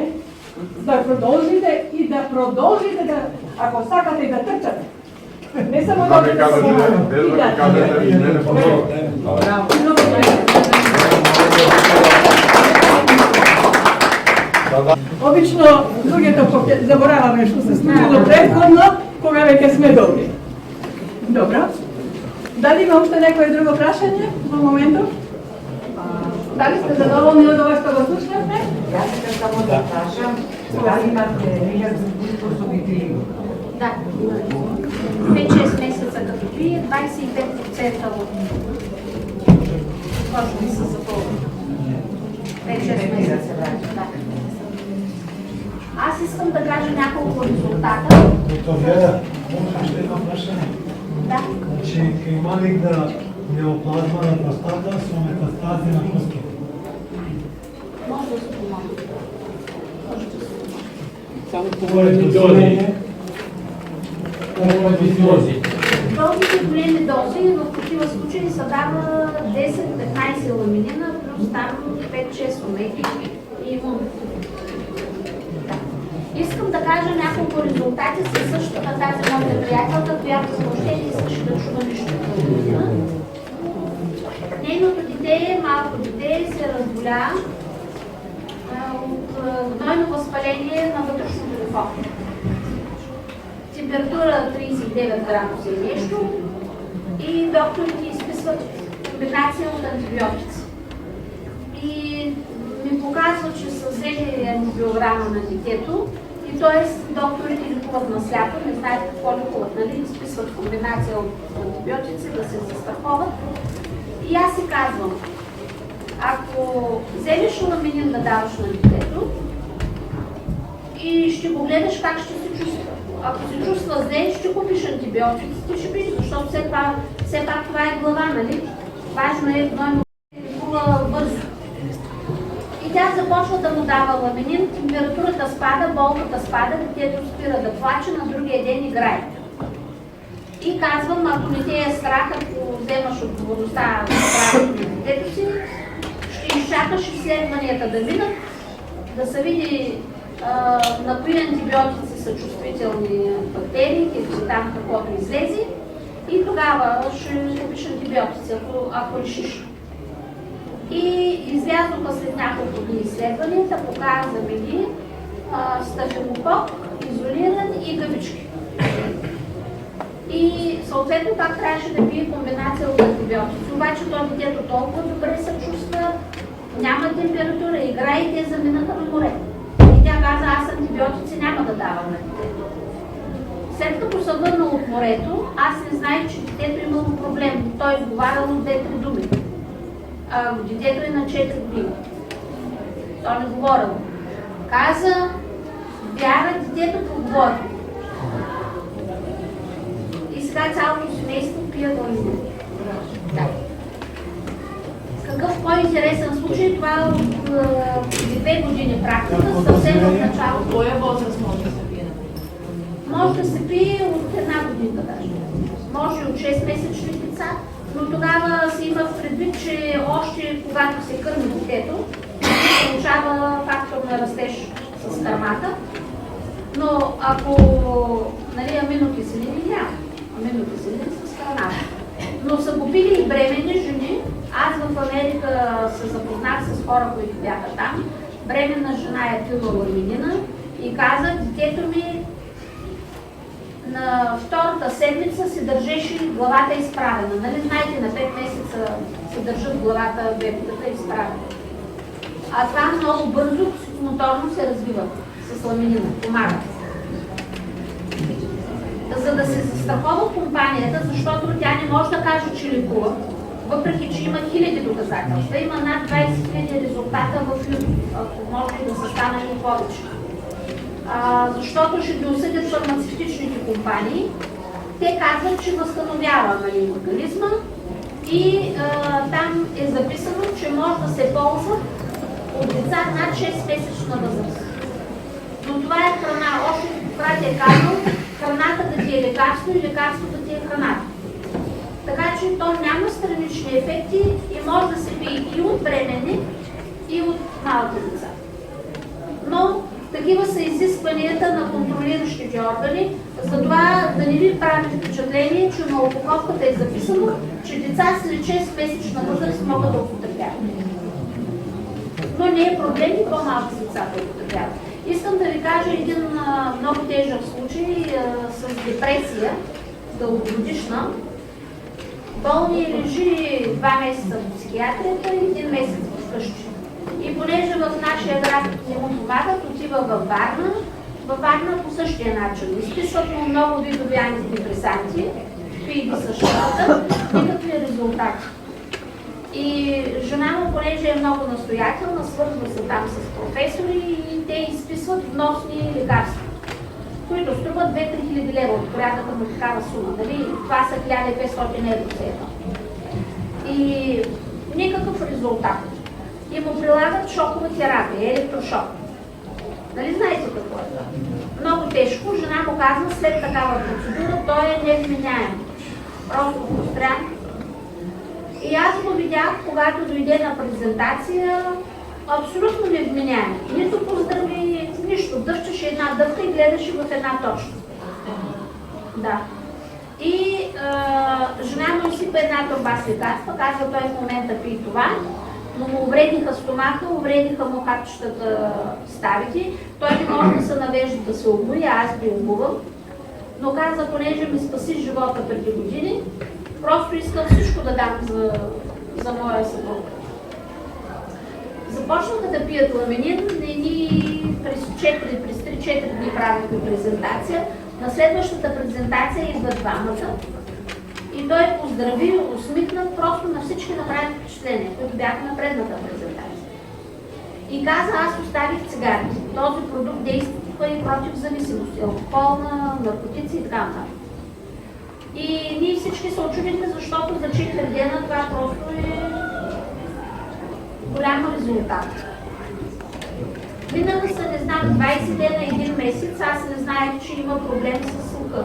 да продолжите и да продолжите да, ако сакате и да трчате. Не само да ми кажете, без да ми кажете, не продолжам. Обично, луѓето забораваме што се случило претходно, кога веќе сме добри. Добро. Дали има уште некое друго прашање во моментов? Дали сте задоволни од ова што го слушнавме? Јас искам само да кажам, дали имате некакви способители? Да. 5-6 месеца като пие, 25% от кожни са запълни. 5-6 месеца. Да. Аз искам да кажа няколко резултата. Доктор Вера, може ще едно прашање? Да. Значи, ималик да неоплазма на простата со метастази на коски. Може да се помогне. Само говорите дози. Дозите големи дози, в такива случаи се дава 10-15 ламинина, плюс там 5-6 омеги и имун. Искам да кажа няколко резултати със същата тази моята приятелка, която въобще не искаше да чува нищо от ламинина. Нейното дете, малко дете, се разболя от гнойно възпаление на вътрешното ухо. Температура 39 градуса и нещо и докторите изписват комбинация от антибиотици. И ми показва, че са взели ангиограма на детето и т.е. докторите лекуват на сляпо, не знаят какво лекуват, нали? Изписват комбинация от антибиотици да се застраховат. И аз си казвам, ако вземеш ламинин да даваш на детето и ще го гледаш как ще се чувства. Ако се чувства зле, ще купиш антибиотиците, ще пиш, защото все пак това е глава, нали? Важно е гнойно лекува бързо. И тя започва да му дава ламинин, температурата спада, болката спада, детето спира да плаче, на другия ден играе. И казвам, ако не те е страх, ако вземаш отговорността за здравето на детето си, ще изчакаш изследванията да минат, да се види на кои антибиотици са чувствителни бактерии, или там каквото излезе, и тогава ще купиш антибиотици, ако решиш. И излязоха след няколко дни изследванията, показваме ги стафилокок, изолиран и гъбички. И съответно как трябваше да пие комбинация от антибиотици. Обаче то детето толкова добре се чувства, няма температура, играе и те заминаха на море. И тя каза, аз антибиотици няма да давам на детето. След като се върнал от морето, аз не знаех, че детето имало проблем. Той изговаряло 2-3 думи. Детето е на 4 години. Той не говорил. Каза, вяра, детето поговори. И сега цялото семейство пие ламинин. Да. Какъв по-интересен случай, това от 2 години практика, съвсем в началото. Коя възраст може да се пие? Може да се пие от 1 година даже. Може и от 6-месечни деца, но тогава се има предвид, че още когато се кърми детето, се получава фактор на растеж с кърмата. Но ако аминокиселини няма, аминокиселини с храната. Но са го пили и бременни жени. Аз в Америка се запознах с хора, които бяха там. Бременна жена е пила ламинина и каза, детето ми на втората седмица се държеше главата изправена. Нали знаете, на 5 месеца се държат главата, бебетата изправена. А това много бързо психомоторно се развива с ламинина, помага. За да се застрахова компанията, защото тя не може да каже, че лекува, въпреки че има хиляди доказателства, има над 20 000 резултата в YouTube, ако може и да са станали и повече. Защото ще ги осъдят фармацевтичните компании. Те казват, че възстановява организма и там е записано, че може да се ползва от деца над 6-месечна възраст. Но това е храна. Още брат е казал, храната да ти е лекарство и лекарството да ти е храната. Така че то няма странични ефекти и може да се пие и от бременни, и от малки деца. Но такива са изискванията на контролиращите органи, затова да не ви прави впечатление, че на опаковката е записано, че деца след 6-месечна възраст могат да употребяват. Но не е проблем и по-малки деца да употребяват. Искам да ви кажа един много тежък случай с депресия, дългогодишна. Болни лежи 2 месеца в психиатрията и 1 месец вкъщи. И понеже в нашия град не му помагат, отива във Варна. Във Варна по същия начин. Изписват му много видови антидепресанти, пи ги същата, никакви резултати. И жена му, понеже е много настоятелна, свързва се там с професори и те изписват вносни лекарства, които струват 2-3 хиляди лева от порядъка на такава сума. Дали? Това са 1500 евро за едно. И никакъв резултат. И му прилагат шокова терапия, електрошок. Нали знаете какво е това? Много тежко. Жена му казва, след такава процедура той е невменяем. Просто прострян. И аз го видях, когато дойде на презентация, абсолютно невменяем. Нито поздрави, нищо. Дъвчеше една дъвка и гледаше в една точка. Да. И жена му изсипа една торба с лекарства, казва, той в момента пие това, но му увредиха стомаха, увредиха му хапчетата ставите. Той не може да се навежда да се обуи, аз би обувам. Но каза, понеже ми спаси живота преди години, просто искам всичко да дам за моя съпруг. Започнаха да пият ламинин, през 3-4 дни правиха презентация. На следващата презентация идват двамата. И той поздрави, усмихнат, просто на всички направи впечатление, които бяха на предната презентация. И каза, аз оставих цигарите. Този продукт действа и против зависимости, алкохолна, наркотици и така нататък. И ние всички се очудихме, защото за 4 дена това просто е голям резултат. Минаха са, не знам, 20 дена, 1 месец, аз не знаех, че има проблем с слуха.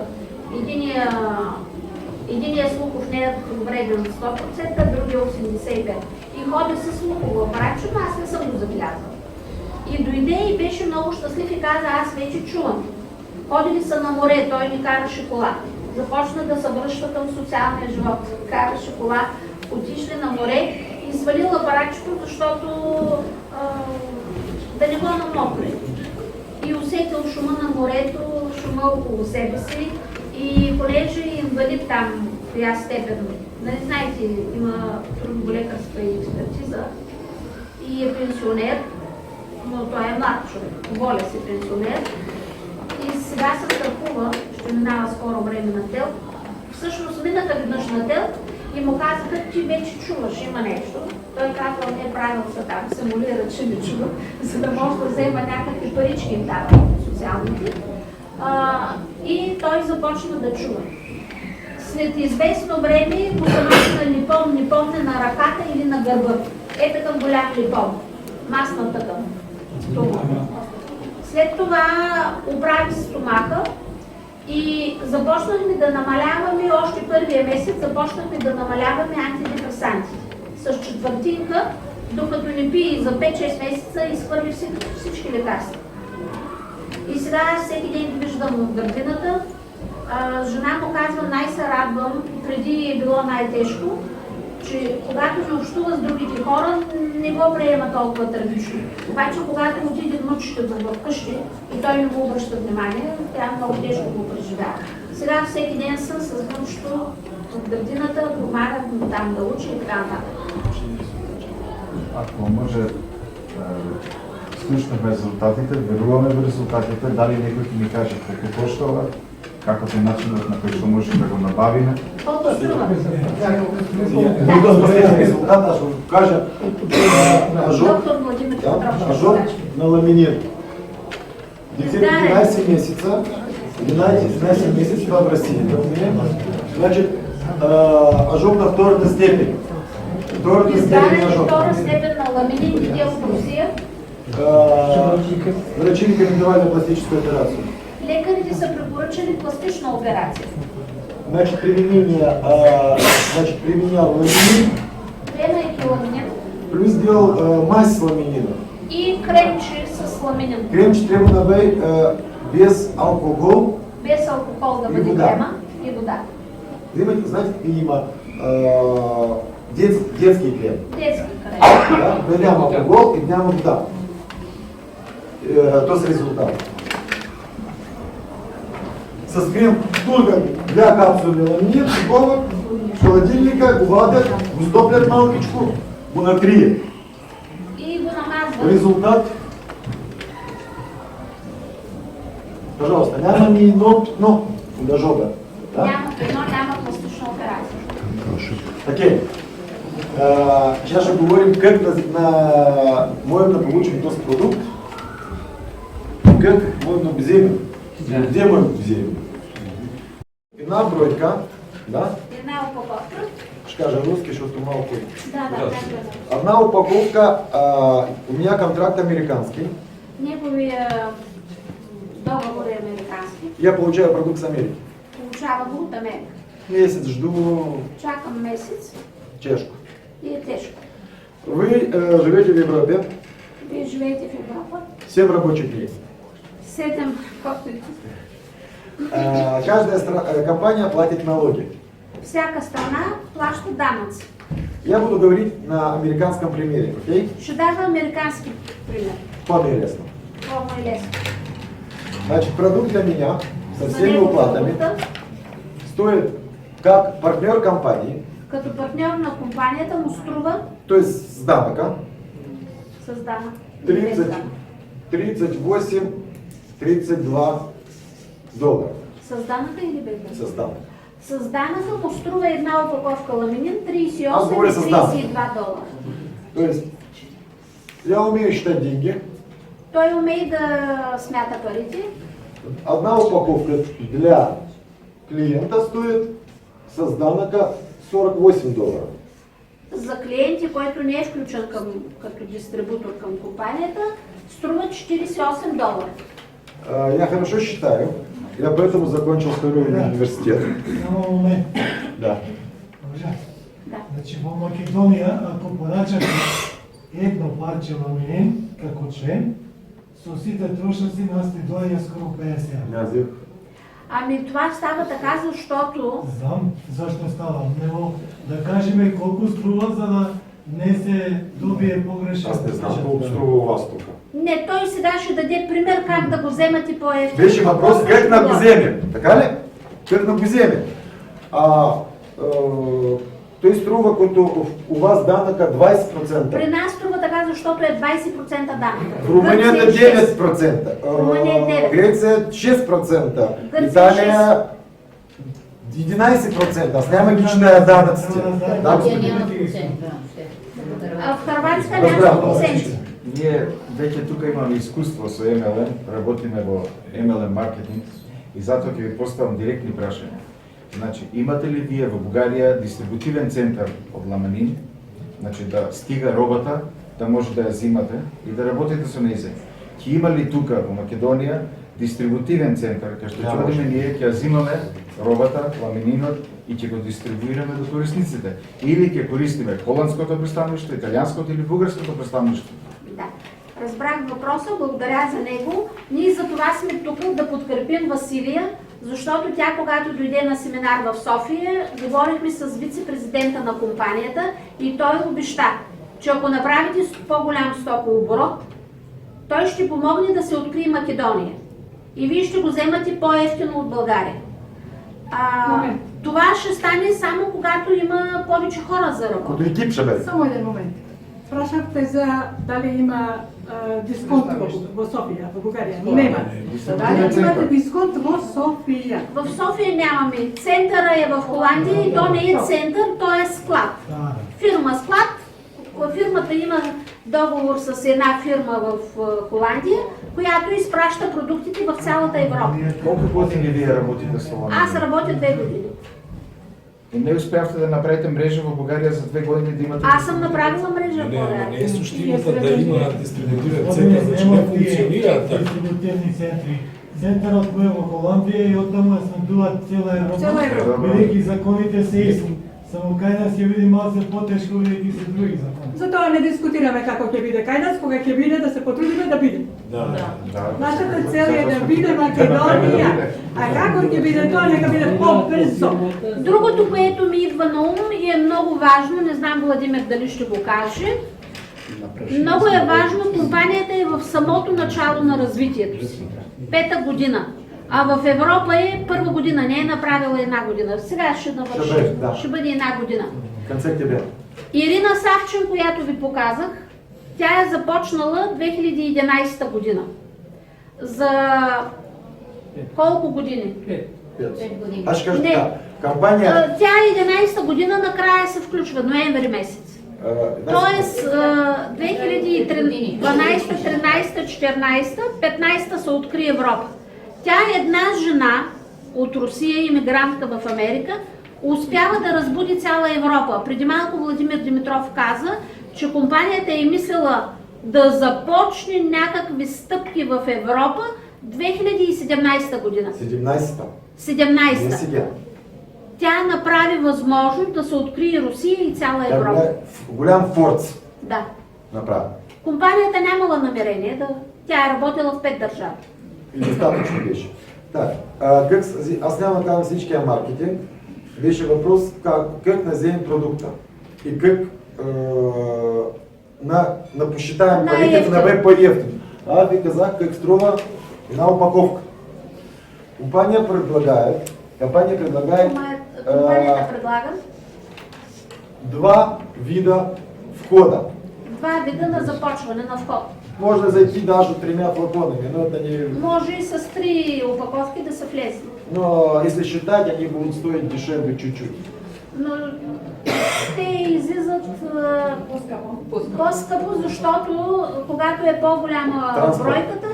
Единият слухов не е увреден на 100%, другия 85%. И ходя с слухово апаратче, но аз не съм го забелязала. И дойде и беше много щастлив и каза, аз вече чувам. Ходили са на море, той ни караше кола. Започна да се връща към социалния живот. Караше кола, отишли на море и свалил апаратчето, защото да не го намокне. И усетил шума на морето, шума около себе си. И понеже е инвалид там, в коя степен, нали знаете, има трудово-лекарска експертиза и е пенсионер, но той е млад човек, воля си пенсионер. И сега се страхува, ще минава скоро време на ТЕЛК. Всъщност минаха веднъж на ТЕЛК и му казаха, ти вече чуваш, има нещо. Той казва, не е правил са там, симулира, че не чува, за да може да взема някакви парички им дава социалните. И той започна да чува. След известно време му се масна липом на ръката или на гърба. Е такъв голям липом. Масна такъв. След това оправи стомаха и започнахме да намаляваме, още първия месец започнахме да намаляваме антидепресантите. С четвъртинка, докато не пие за 5-6 месеца, изхвърли всички лекарства. И сега всеки ден ги виждам в градината. Жена му казва, най-се радвам, преди е било най-тежко. че когато не общува с другите хора, не го приема толкова трагично. Обаче, когато отиде внучето му вкъщи и той не му обръща внимание, тя много тежко го преживява. Сега всеки ден съм с внучето в градината, помагам му там да учи и така нататък. Ако може, слушаме резултатите, веруваме в резултатите, дали некој ќе ни каже колко коштува, какъв е начинът, на който може да го набавиме. Колко струва? Резултат, аз ще го кажа. Доктор Владимир Петров. Ажок на ламинир. 11 месеца, 11 месеца това в Русия. Значи, ажок на втората степен. Издаден втора степен на ламинин и дел в Русия. Врачи рекомендовали пластическу операцию. Лекарите са препоръчали пластична операция. Значит, применял ламинин, Приемайки ламинин плюс делал мазь с ламинина. и кремче с ламинин. Кремче трябва да бъде без алкохол. Без алкохол да И бъде вода. крема и вода. Вземате, знаете, има детский крем. Детски крем. Да няма алкохол и няма вода. То с резултат. С крем только 2 капсули ламинин, такова, в холодильника, го вадят, го стоплят малкичко, го натрият. И го намазват. Резултат. Пожалуйста, няма ни едно пятно на жога. Да? Няма пено, няма пластична операция. Окей. Сейчас ще говорим как можем да получим този продукт. Как можем да вземем. Где можем да вземем? Една бройка, да? Една упаковка. Ще кажа руски, защото малко. Да. Една упаковка, у меня контракт американский. Неговия договор е американски. Я получаю продукт с Америки. Получава го от Америка. Месец жду Чакам месец чешку. и е тежко. Вы живете в Европе, Вие живеете в Европа. 7 рабочих дней. 7 колкото и Каждая компания платит налоги. всяка страна плаща данъци. Я буду говорить на американском примере, окей? Ще дава американски пример. По-интересно. По-му е лесно. Значит, продукт для меня со За всеми него уплатами продукта, стоит как партнер компании, като партньор на компанията му струва то есть с данъка, с данък. 38-32 доллара С данъка или без данък? с данък. С данъка му струва една упаковка ламинин Аз 38 говоря и с данък. 32 долара. То есть я умею считать деньги. Той умее да смята парите. Одна упаковка для клиента стоит с данъка 48 доллара. За клиенти, който не е включен като дистрибутор към компанията, струва 48 долара. Я хорошо считаю. Я поэтому закончил второй университет. Само момент. Да. Може? Да. Значи в Македонија, ако порачате едно парче ламинин како член, со сите трошоци нас ти доаѓа скоро 50 евра. Я взех. Ами това става така, защото Знам зашто става, но да кажеме колку струва, за да не се добие погрешен. Аз не знам колко струва у вас тук. не, той сега ще даде пример как да го вземат и по-ефтино. Беше въпрос как да го вземем, така ли? Как да го вземем? Той струва като у вас данъка 20%. При нас струва така, защото е 20% данък. В Румънията 9%, Румъния е 9%. Греция 6%, Гърция Италия 11%. Аз няма ги читая данъците. А в Хърватска няма проценти. Ние веќе тука имаме искуство со MLM, работиме во MLM маркетинг и затоа ќе ви поставам директни прашања. Значи, имате ли вие во Бугарија дистрибутивен центар од ламинин, значи да стига робата, да може да ја зимате и да работите со нејзе? Ќе има ли тука во Македонија дистрибутивен центар, кај што ќе одиме ние, ќе ја зимаме робата, ламининот и ќе го дистрибуираме до корисниците? Или ќе користиме холандското представништво, италијанското или бугарското представништво? Да. Разбрах въпроса, благодаря за него. Ние за това сме тук да подкрепим Василия Защото тя, когато дойде на семинар в София, говорихме с вице-президента на компанията и той обеща, че ако направите по-голям стокооборот, той ще помогне да се открие Македония. И вие ще го вземате по-евтино от България. Това ще стане само когато има повече хора за работа. Като екип ще бъде. Само един момент. Спрашахте за дали има дисконт в София, в България. Нема. Дали имате дисконт в София? В София нямаме. Центъра е в Холандия и то не е център, то е склад. Фирма склад. Фирмата има договор с една фирма в Холандия, която изпраща продуктите в цялата Европа. Колко години вие работите с това? Аз работя 2 години. И не успяхте да направите мрежа в България за 2 години да имате... Аз съм направила мрежа в България. Не е същината да има дистрибутивен център, значи не функционира така. Дистрибутивни центри. Центърът е в Холандия и оттам снабдува цяла Цяла Европа. Европа. Бидейки законите са исти. Само кај нас ќе биде малце потешко, бидејќи се други закони. Затоа не дискутираме како ќе биде кај нас, кога ќе биде да се потрудиме да биде. Нашата цел е да биде Македонија, а како ќе биде тоа, нека биде по-брзо. Другото, което ми идва на ум и е много важно, не знам Владимир дали ще го каже, много е важно, компанията е в самото начало на развитието си. 5-та година. А в Европа е първа година, не е направила една година. Сега ще навърши. Ще бъде една година. Ирина Савчин, която ви показах, тя е започнала 2011 година. За колко години? 5 години. Аз ще кажа така, кампания... Тя 11 година накрая се включва, ноември месец. Тоест 2012, 13, 14, 15 се откри Европа. Тя е една жена от Русия, имигрантка в Америка, успява да разбуди цяла Европа. Преди малко Владимир Димитров каза, че компанията е мислила да започне някакви стъпки в Европа 2017 година. 17-та. 17-та. Не сега. Тя направи възможно да се открие Русия и цяла Европа. Голям форц Да. направи. Компанията нямала намерение да... Тя е работила в 5 държави. И достатъчно беше. Так, аз няма да казвам всичкия маркетинг. Беше въпрос как да вземем продукта и как да посчитаем парите, да бъде по-евтино. Аз ви казах как струва една опаковка. Компанията предлага два вида входа. Два вида на започване на вход. Може да зайти даже от 3 флаконами, но это не... Може и с 3 упаковки да са влезли. Но если считать, они будут стоить дешевле чуть-чуть. Но те излизат по-скъпо, защото когато е по-голяма бройката,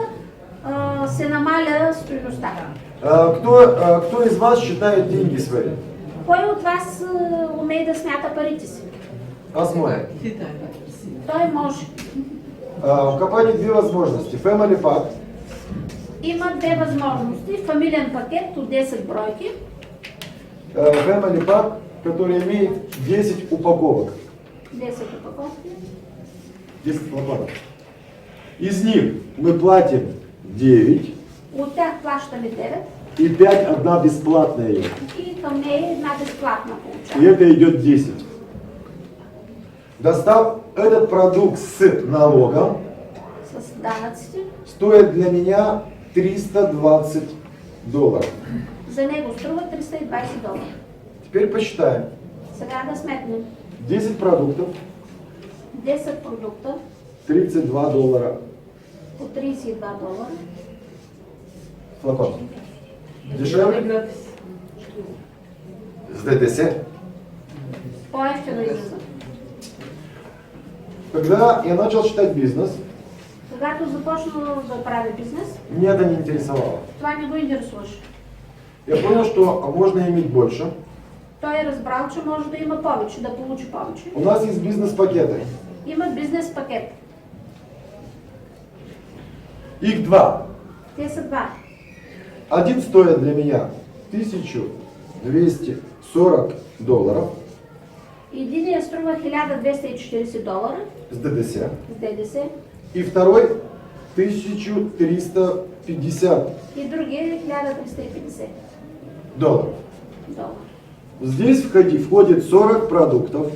се намаля стойността. Кто из вас считает деньги свои? Кой от вас умее да смята парите си? Аз мога. Той може. В компании две возможности. Family Pack. Има две възможности. Фамилен пакет от 10 бройки. Family Pack, который имеет 10 упаковок. 10 упаковки. 10 флаконов. Из них мы платим 9. От тях плащаме 9. И 5 одна бесплатная. И към нея една безплатна И получава. это идет 10. Достав этот продукт с налогом, С данъците. стоит для меня $320. За него струва $320. Теперь посчитаем. Сега да сметнем. 10 продуктов, 10 продукта $32 по $32. флакон. Дешевле? С ДДС. По-ефтино излиза. Когда я начал считать бизнес, Когато започнал да прави бизнес, меня это не интересовало. това не го интересуваше. Я понял, что можно иметь больше. Той е разбрал, че може да има повече, да получи повече. У нас есть бизнес-пакеты. Има бизнес пакет. Их два. Те са два. Один стоит для меня $1240 Единия струва $1240 с ДДС. с ДДС И второй 1350. и другия 1350. долларов. долара. Здесь входит 40 продуктов.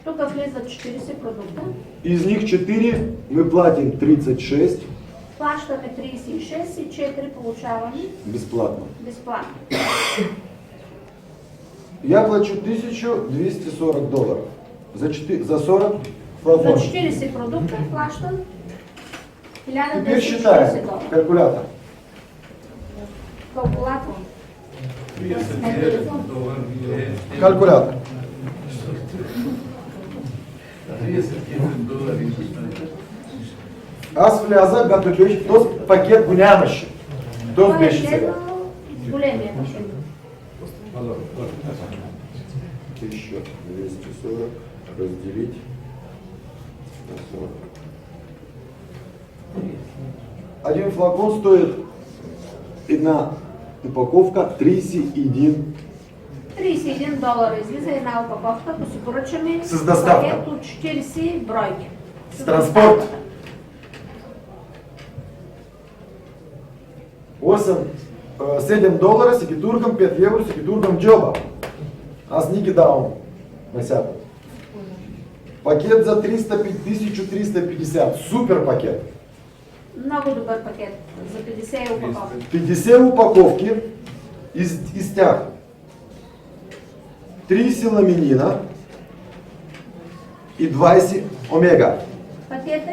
Тук влизат 40 продукта. Из них 4 мы платим 36 Плащаме 36 и 4 получаваме бесплатно. безплатно. Я плачу 1240 долларов. За 40 За флаконов. 40 продукта плащам Теперь 1240 считаем. долара. Калькулятор. Калкулатор. Калькулятор. Аз влязах, като беше, този пакет го нямаше. Този Той е беше сега. влезнал с големия пакет. 1240 разделить на 40. Один флакон стоит, една упаковка 31. 31 долара излиза една опаковка, ако си поръчаме С доставка. пакет от 40 бройки. С транспорт. 7 долара си ги туркам, 5 евро си ги туркам джоба. Аз не ги давам на всяко. Пакет за 1350. Супер пакет. Много добър пакет за 50 опаковки. 50 упаковки, из тях 30 ламинина и 20 омега. Пакета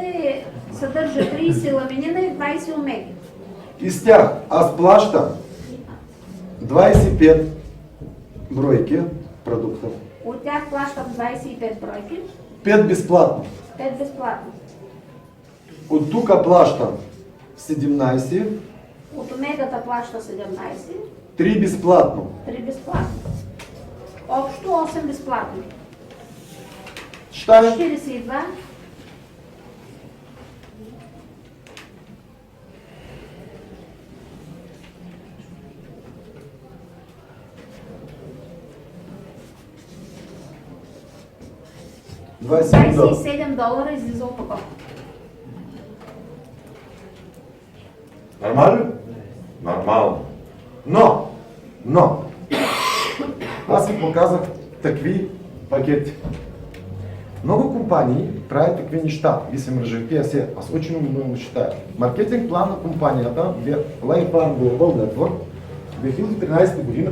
съдържа 30 ламинина и 20 омеги. Из тях аз плащам 25 бройки продуктов. От тях плащам 25 бройки, 5 безплатно. 5 безплатно. От тук плащам 17, От омегата плаща 17, 3 безплатно. 3 безплатно. Общо 8 безплатно. Считаем. 42. $27 излиза опаковка. Нормально? Нормално. Но, аз ви показах такви пакети. Много компании правят такви неща. Ви се мръжете се. Аз очень много считаю. Маркетинг план на компанията, Lifeplan Global Network, 2013 година,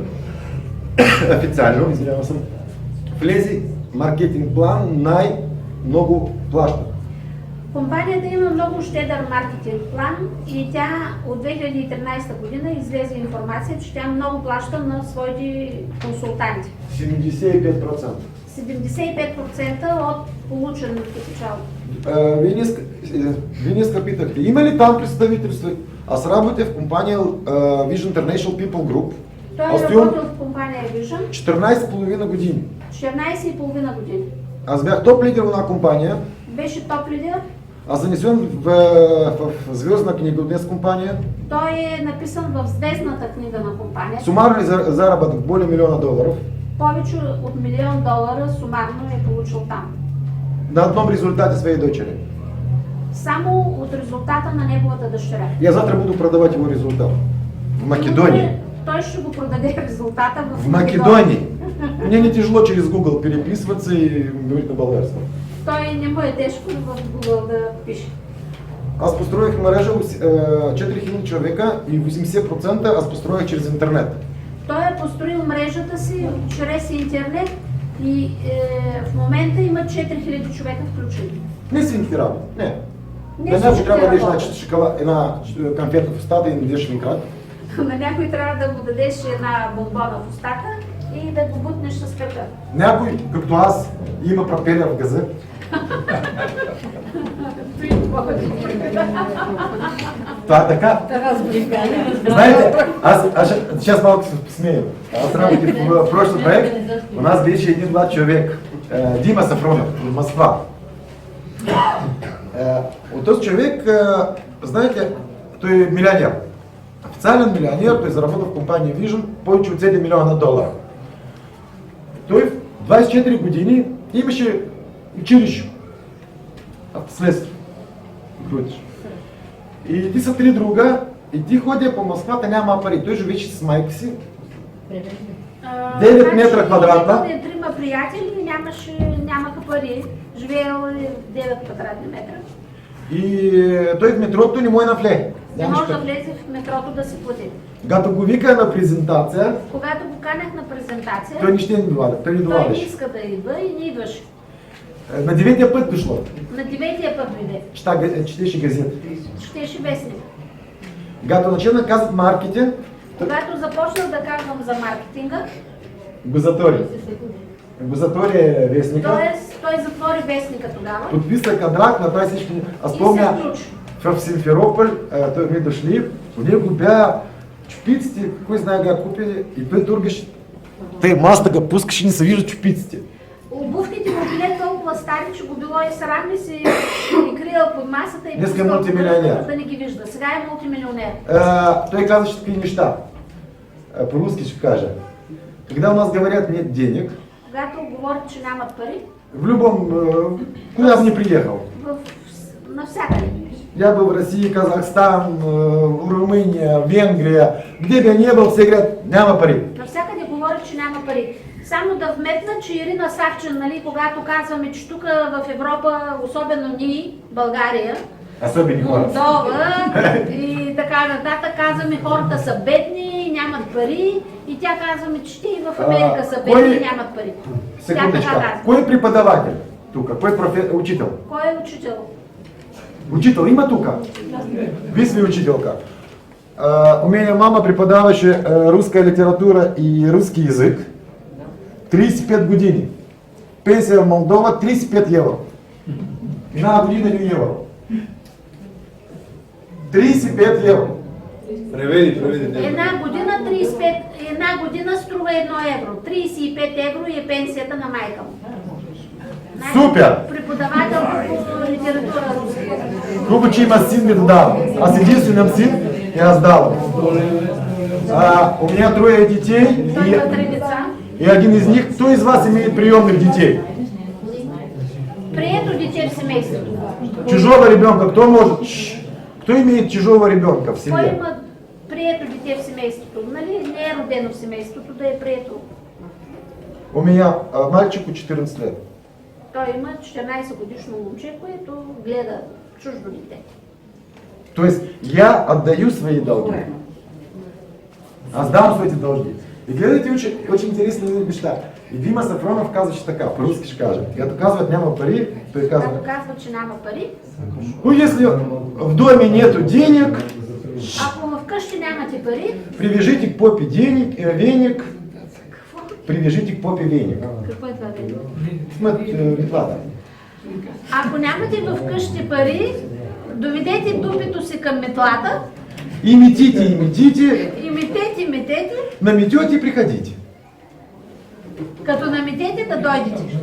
официално, извинявам се, влезе маркетинг план най-много плаща. Компанията има много щедър маркетинг план и тя от 2013 година излезе информация, че тя много плаща на своите консултанти. 75%. 75% от полученото печалба. Вие днеска питахте, има ли там представителство? Аз работя в компания Vision International People Group. Той Аз е стоям работил в компания Vision 14,5 години. 14,5 години. Аз бях топ лидер в една компания. Беше топ лидер. Аз занесен в звездна книга днес компания. Той е написан в звездната книга на компанията. Сумарный заработок более $1 милиона. Повече от $1 милион сумарно е получил там. На одном результате своей дочери. Само от резултата на неговата дъщеря. Я завтра буду продавать его результат. В Македонии. Той ще го продаде резултата В Македонии. Мне не тяжело через Google переписываться и говорить на българском. Той не му е тежко в Google да пише. Аз построих мрежа 4000 човека и 80% аз построих через интернет. Той е построил мрежата си чрез интернет и в момента има 4000 човека включени. Не всички работи. Не. Не На някой всички трябва да дадеш работят. една конфетка в устата и не дадеш винкрат. На някой трябва да му дадеш една бомбона в устата и да го бутнеш с кръка. Някой, както аз, има пропелер в газа. Това е така. Знаете, аз сейчас малко се посмея. Аз работих в прошлый проект, у нас беше един млад човек, Дима Сафронов, от Москва. От този човек, знаете, той е милионер. Официален милионер, той заработал в компания Vision повече от $7 милиона. Той в 24 години имаше училище. Следствие. И ти са 3 друга, и ти ходя по Москвата, няма пари. Той живеше с майка си 9 метра квадратна. Имали 3 приятели и нямаха пари. Живеели 9 квадратни метра. И той в метрото не може навлезе. Не може да влезе в метрото да си плати. Когато го вика на презентация, Когато го канах на презентация, той не доваля. Той не той не доваляше. иска да идва и не идваше. На 9-тия път дошло. На 9-тия път дойде. Четеше газета. Четеше вестник. Когато начина казват маркетинг, Когато започнах да казвам за маркетинга, го затвори. Го затвори вестника. Тоест, той затвори вестника тогава. Подписа кадрак, направи всички. Аз И помня, се включи. в Симферополь, той ми дошли, у него бяха чупиците, кой знае га купили, и той тургаше. Те масата га пускаше и не се вижда чупиците. Обувките му били толкова стари, че го било и срам и си ги криел под масата и Днеска е пускал мултимилионер. да не ги вижда. Сега е мултимилионер. Той казваше такива неща. По-русски ще кажа. Когда у нас говорят нет денег, Когато говорят, че нямат пари, в любом, куда бы ни приехал. навсякъде. Я был в России, Казахстан, Румыния, Венгрия, где бы я не был, все говорят, няма пари. Навсякъде говорят, че няма пари. Само да вметна, че Ирина Савчен, нали, когато казваме, че тук в Европа, особено ние, България, Особени хора. Молдова и така нататък, казваме, хората са бедни, нямат пари и тя казваме, че те и в Америка са бедни и нямат пари. Тя така Секундочка. казва. Кой е преподаватель тук? Кой е учител? Кой е учител? Учител има тук? Вие сте учителка. У меня мама преподаваше русская литература и русский язык. 35 години. Пенсия в Молдова 35 евро. Една година 1 евро. 35 евро. Преведи. Една година струва 1 евро. 35 евро е пенсията на майка му. Супер! Преподавател по литература руска. Хубаво, че има син ми дадал. Аз единствен имам син и аз давам. У меня 3 детей Той има 3 деца. и один из них, кто из вас имеет приемных детей? Прието дете в семейството. Чужого ребенка, кто может? Кто имеет чужого ребенка в Кой семье? има прието дете в семейството? Нали не е родено в семейството, да е прието. У меня мальчику 14 лет. Той има 14 годишно момче, което гледа чуждо дете. То есть я отдаю свои долги. Аз давам своите дълги. И гледайте очень интересни неща. И Дима Сафронов казваше така, по-руски ще кажа. Когато казват няма пари, той казва, Когато казва, че няма пари, ну если в доме нету денег, ако вкъщи нямате пари, привяжите к попе веник, привяжите к попе веник. какво е това веник? Метлата. Ако нямате вкъщи пари, доведете дупето си към метлата, И метите, и метете, наметете и приходите. като наметете да дойдете.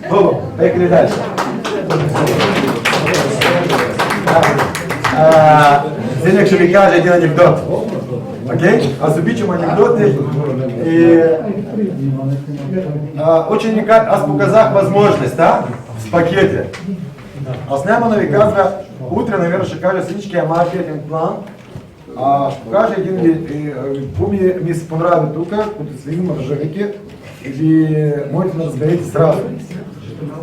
Хубаво, поехали дальше. Денег ще ви кажа един анекдот. Окей? Аз обичам анекдоти. И очень уникально, аз показах възможност, с пакете. Аз няма да ви казва, утре, наверное, ще кажа всичкия маркетинг план. Ще покажа един, какво ми се понрави тук, като следим ръжавики, и ви можете да разберете сразу.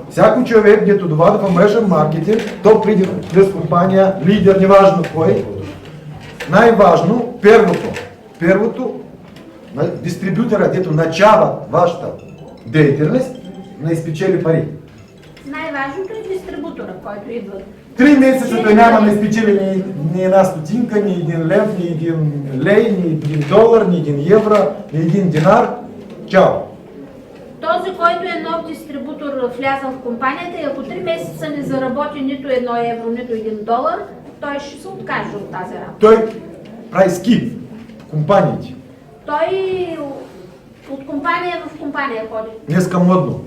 Всяко човек, дето довада в мрежен маркетинг, то приди през компания, лидер, неважно кой, най-важно, първото, дистрибютора, дето начава вашата деятелност, не изпечели пари. Най-важното е дистрибутора, който идва. 3 месеца той няма да изпечели ни една стотинка, ни един лев, ни един лей, ни един долар, ни един евро, ни един динар. Чао! Този, който е нов дистрибутор, влязъл в компанията и ако 3 месеца не заработи нито 1 евро, нито 1 долар, той ще се откаже от тази работа. Той прави скип в компаниите. Той от компания в компания ходи. Днеска модно.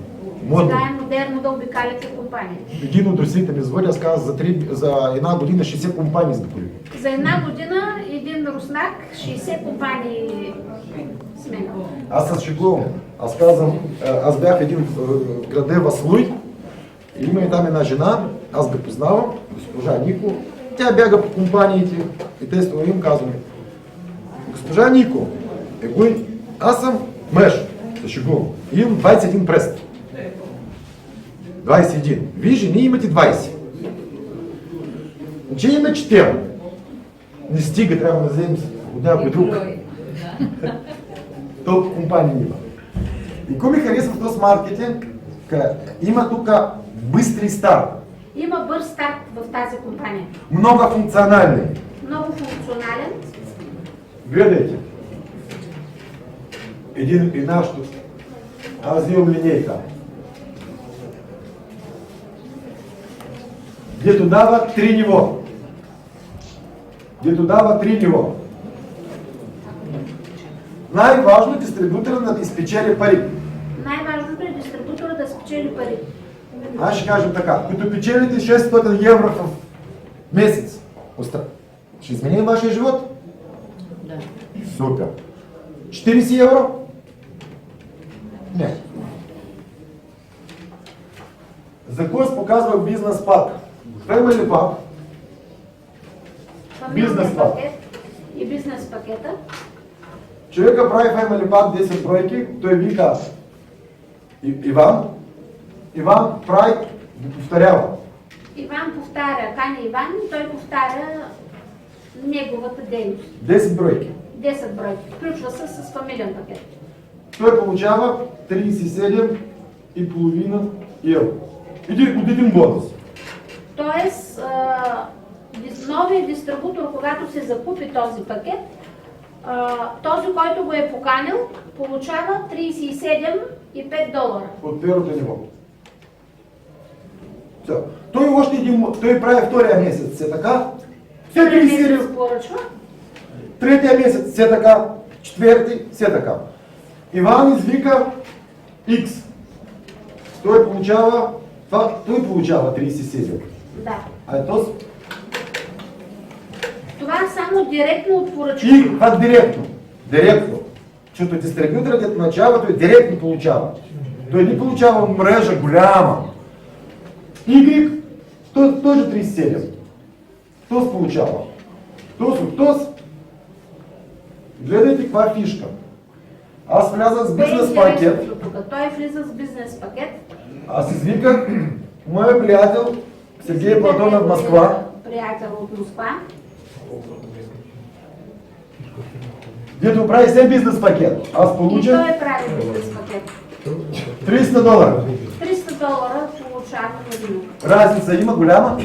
Сега е модерно да обикаляте компания. Един от друзите ми звъни, аз казах за една година 60 компании сбеколи. За една година един руснак 60 компании смена. Аз се шегувам. Аз казвам, аз бях един в града Васлуй, и има и там една жена, аз го познавам, госпожа Нико. Тя бяга по компаниите и те им казваме, госпожа Нико, аз съм мъж, да шегувам. Имам 21 пръста. 21. Вие жени имате 20. Че има 4. Не стига, трябва да вземем от някой друг. Толкова компании има. И какво ми харесва в този маркетинг? Има тук быстри старт. Има бърз старт в тази компания. Много функционален. Много функционален. Гледайте. Една штука. Аз имам линейка. Дето дава 3 ниво. Дето дава 3 ниво. Най-важно е дистрибутора да изпечели пари. Най-важното е дистрибутора да спечели пари. Аз ще кажа така. Като печелите 600 евро в месец, ще измени вашия живот? Да. Супер. 40 евро? Не. За кой показвах бизнес пак? Family пак. Бизнес пак. И бизнес пакета. Човека прави Family пак 10 бройки, той вика Иван прави, повторява. Иван повтаря, кани Иван и той повтаря неговата дейност. 10 бройки. 10 бройки. Включва се с фамилен пакет. Той получава 37,5 евро. От един бонус. Тоест, новият дистрибутор, когато се закупи този пакет, този, който го е поканил, получава 37,5 долара. От първото ниво. Той прави втория месец, все така. Втория месец поръчва. Третия месец, все така. Четвърти, все така. Иван извика X. Той получава 37. Да. А този? Това е само директно от поръчка. И това директно. Директно. Защото дистрибюторът като начало, той директно получава. Той не получава мрежа голяма. Y, тоже 37. Този получава. Този. Гледайте каква фишка. Аз влязах с бизнес пакет. Той влиза с бизнес пакет. Аз извиках моя приятел Сергей Платонов в Москва. Приятел от Москва. Дето прави все бизнес пакет. Аз получих. И той прави бизнес пакет. $300. $300 получава година. Разница има голяма?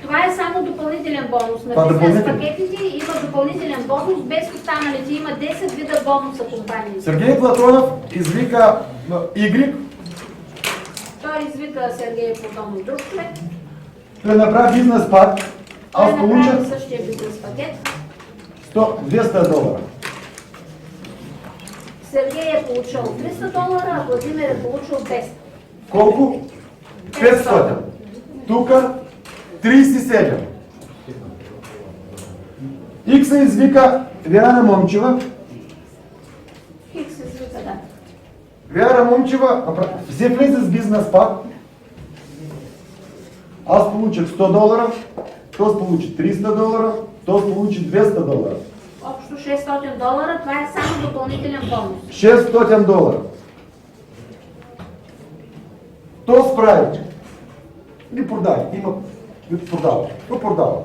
Това е само допълнителен бонус. На Това бизнес допълнителен? пакетите има допълнителен бонус, без останалите има 10 вида бонуса компании. Сергей Платонов извика Y. Той извика Сергей Платонов друг човек. Той направи бизнес пак. Аз Той получих направи същия бизнес пакет. $200. Сергей е получил $300, а Владимир е получил 10. Колко? 500. Тук 37. Икса извика Вяра Момчева. Хикс извика, да. Вяра Момчева все влезе с бизнес пак. Аз получих $100, този получи $300, този получи $200. Общо $600, това е само допълнителен бонус. $600. То справи. Не продай. Какво продава?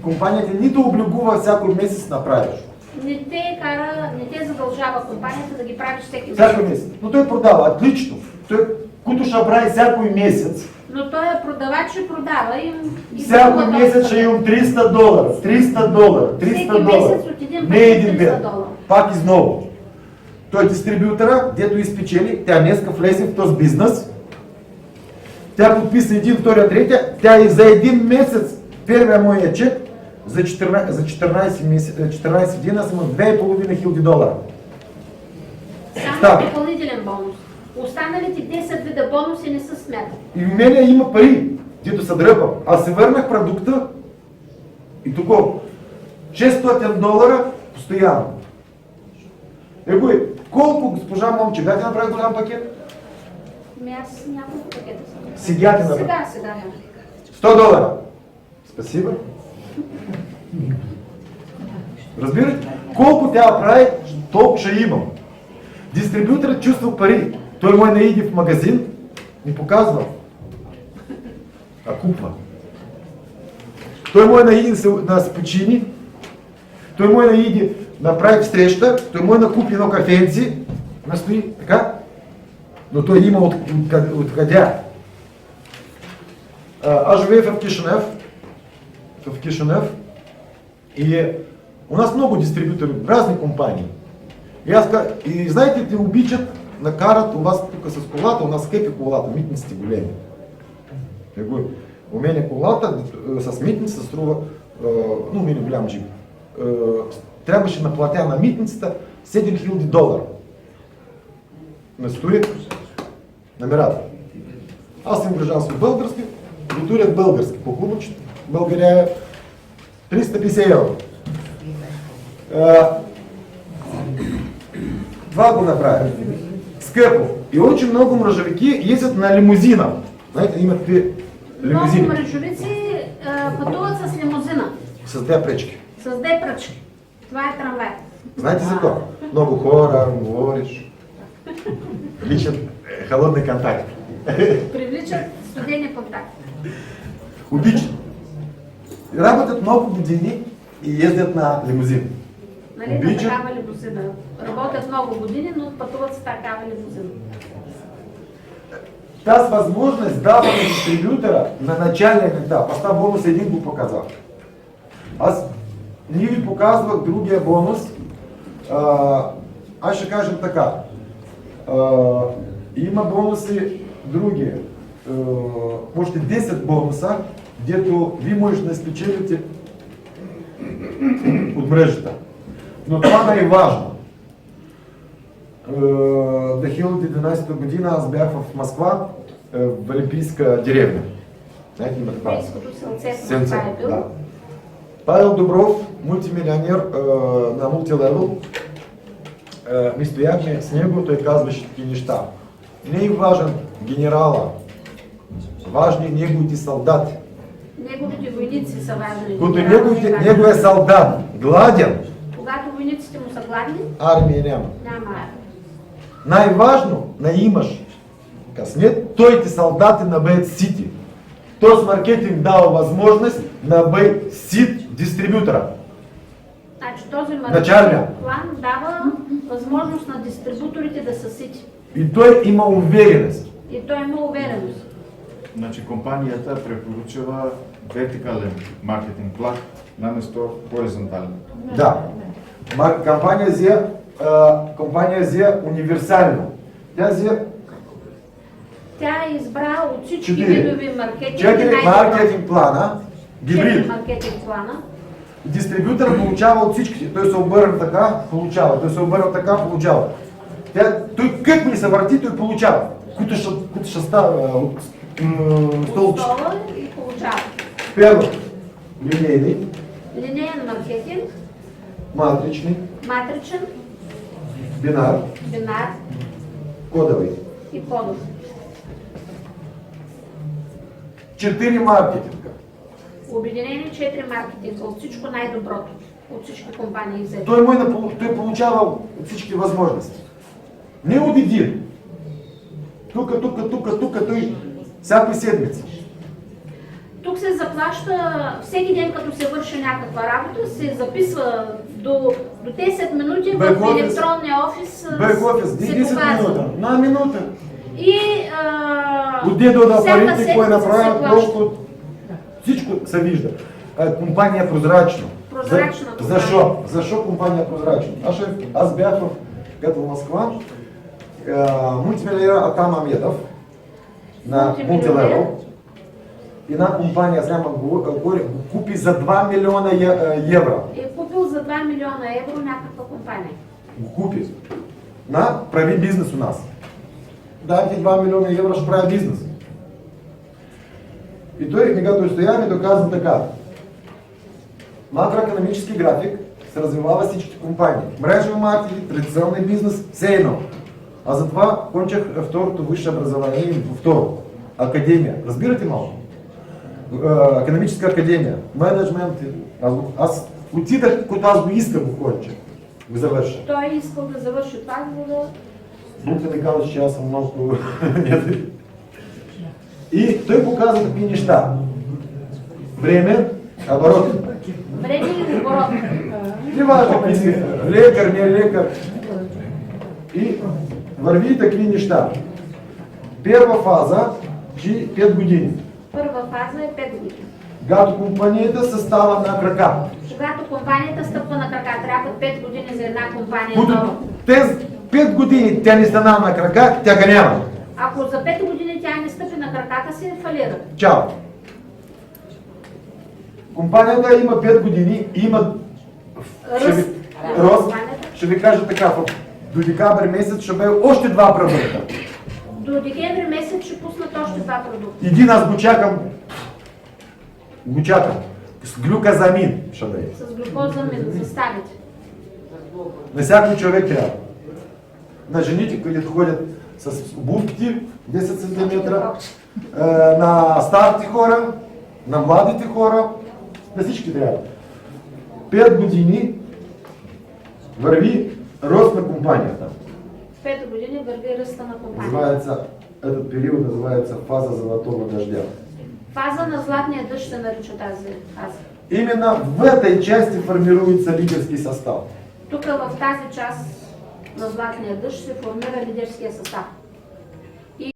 Компанията нито облигува всяко месец направиш. Не те задължава компанията да ги правиш всеки месец. Всяко месец. Но той продава. Отлично. Той, който ще прави всяко месец. Но той е продавач и продава. Всяко месец ще имам $300. $300. месец от един Не един $300. бед. Пак изново. Той е дистрибютора, дето изпечели. Тя днеска влезе в този бизнес. Тя подписа един, втория, третия. Тя и за един месец, първия моя чек, за 14 дни аз имам $2,500. Само допълнителен бонус. Останалите 10 вида бонуси не са смятани. И в мене има пари, дето се дръпам. Аз се върнах продукта и тук $600 постоянно. Колко госпожа Момче, бяте направи голям пакет? Аз няколко пакета съм. Сега ти направи. Сега. $100. Спасибо. Разбирате? Колко тя прави, толкова ще имам. Дистрибюторът чувства пари. Той може да иде в магазин, ни показва, а купва. Той може да иде да се почини, той може да иде да прави среща, той може да купи едно кафенци, настои, така, но той има откъде. Аз живея в Кишинев и у нас много дистрибутори, разни компании. И знаете, те обичат да карат у вас тук с колата, у нас скъпи колата, митниците големи. У мене колата с митница струва, ну, у мене голям джип. Трябваше да платя на митницата $7000. На стурят номерата. Аз съм гражданство български, готурят български. По-хубаво, че България е 350 евро. Това го направя. Скъпо. И очень много мръжовики ездят на лимузина. Знаете, имат лимузини. Много мръжовици пътуват с лимузина. С две пречки. С две пръчки. Това е трамвай. Знаете за това? Много хора, говориш. Личен холодни контакти. Привличат студени контакти. Обичат. Работят много години и ездят на лимузин. Нали, на такава лимузина. Работят много години, но пътуват с такава лимузина. Тази възможност дава на дистрибютора на начален етап. Аз това бонус един го показал. Ние ви показвах другия бонус. Аз ще кажем така. Има бонуси други. Още 10 бонуса, дето ви можете да спечелите от мрежата. Но това най-важно. 2011 година аз бях в Москва, в Олимпийска деревня. Знаете, има това? Сенце. Да. Павел Добров, мултимилионер на мултилевел. Ми стояхме с него, той казваше такива неща. Не е важен генерала, важни неговите солдати. Неговите войници са важни. Когато неговия солдат гладен, когато войниците му са гладни, армия няма. Няма армия. Най-важно да имаш късмет, твоите солдати да бъдат сити. Този маркетинг дава възможност да бъде сит дистрибютора. Значи този маркетинг план дава възможност на дистрибуторите да са сити. И той има увереност. И той има увереност. Значи компанията препоръчва вертикален маркетинг план наместо хоризонтален. Да. Компания взе универсално. Тя е избрала от всички видови маркетинг. 4 маркетинг плана, гибрид. 4 маркетинг плана. Дистрибютор получава от всички. Той се обърна така, получава. Той се обърна така, получава. Той как ми се върти, той получава. Които ще става от стола и получава. Първо, линейни. Линейен маркетинг. Матричен. Бинар. Кодови. И кодов. 4 маркетинга. Обединени 4 маркетинга. От всичко най-доброто. От всички компании взети. Той получава от всички възможности. Не от един. Тук, той всяка седмица. Тук се заплаща всеки ден, като се върши някаква работа, се записва до 10 минути в електронния офис. Бек-офис, 10 минута, на минута. И отде до парите, кой направят, колко, всичко се вижда. Компания прозрачна. Защо компания прозрачна? Аз бях в Москва, мултимилионер Атам Амедов на мултилевел. Една компания, купи за 2 милиона евро. Е купил за 2 милиона евро някаква компания. Го купи. Прави бизнес у нас. Дайте 2 милиона евро, ще прави бизнес. И той, когато стоя, ми доказва така. Макроекономически график се развивава всички компании. Мрежови маркетинг, традиционен бизнес, все едно. А затова кончах второто висше образование, второ. Академия. Разбирате малко? Економическа академия, менеджмент. Аз отидах, когато аз го искам го конча. завърша. Той е искал да завърши това, за да... Бог не казва, че аз съм много... И той показва такива неща. Време, оборот. Време и оборот. Не важно какви си, лекар, не лекар. И върви такива неща. Първа фаза, 5 години. Първа фаза е 5 години. Когато компанията се става на крака. Когато компанията стъпва на крака, трябва 5 години за една компания. Които тези 5 години тя не стана на крака, тя го няма. Ако за 5 години тя не стъпи на краката си, фалира. Чао. Компанията има 5 години и има Ръст. рост. Ще ви кажа така, до декабрь месец ще бъде още 2 продукта. До декември месец ще пуснат още 2 продукта. Един аз го чакам. С глюказамин ще бъде. С глюкозамин за ставите. На всяко човек трябва. На жените, които ходят с обувките 10 см, на старите хора, на младите хора, на всички трябва. 5 години върви рост на компанията. 5 години върви ръста на компанията. Этот период называется фаза золотого дождя. Фаза на златния дъжд се нарича тази фаза. Именно в этой части формируется лидерский состав. Тук в тази част на златния дъжд се формира лидерския състав.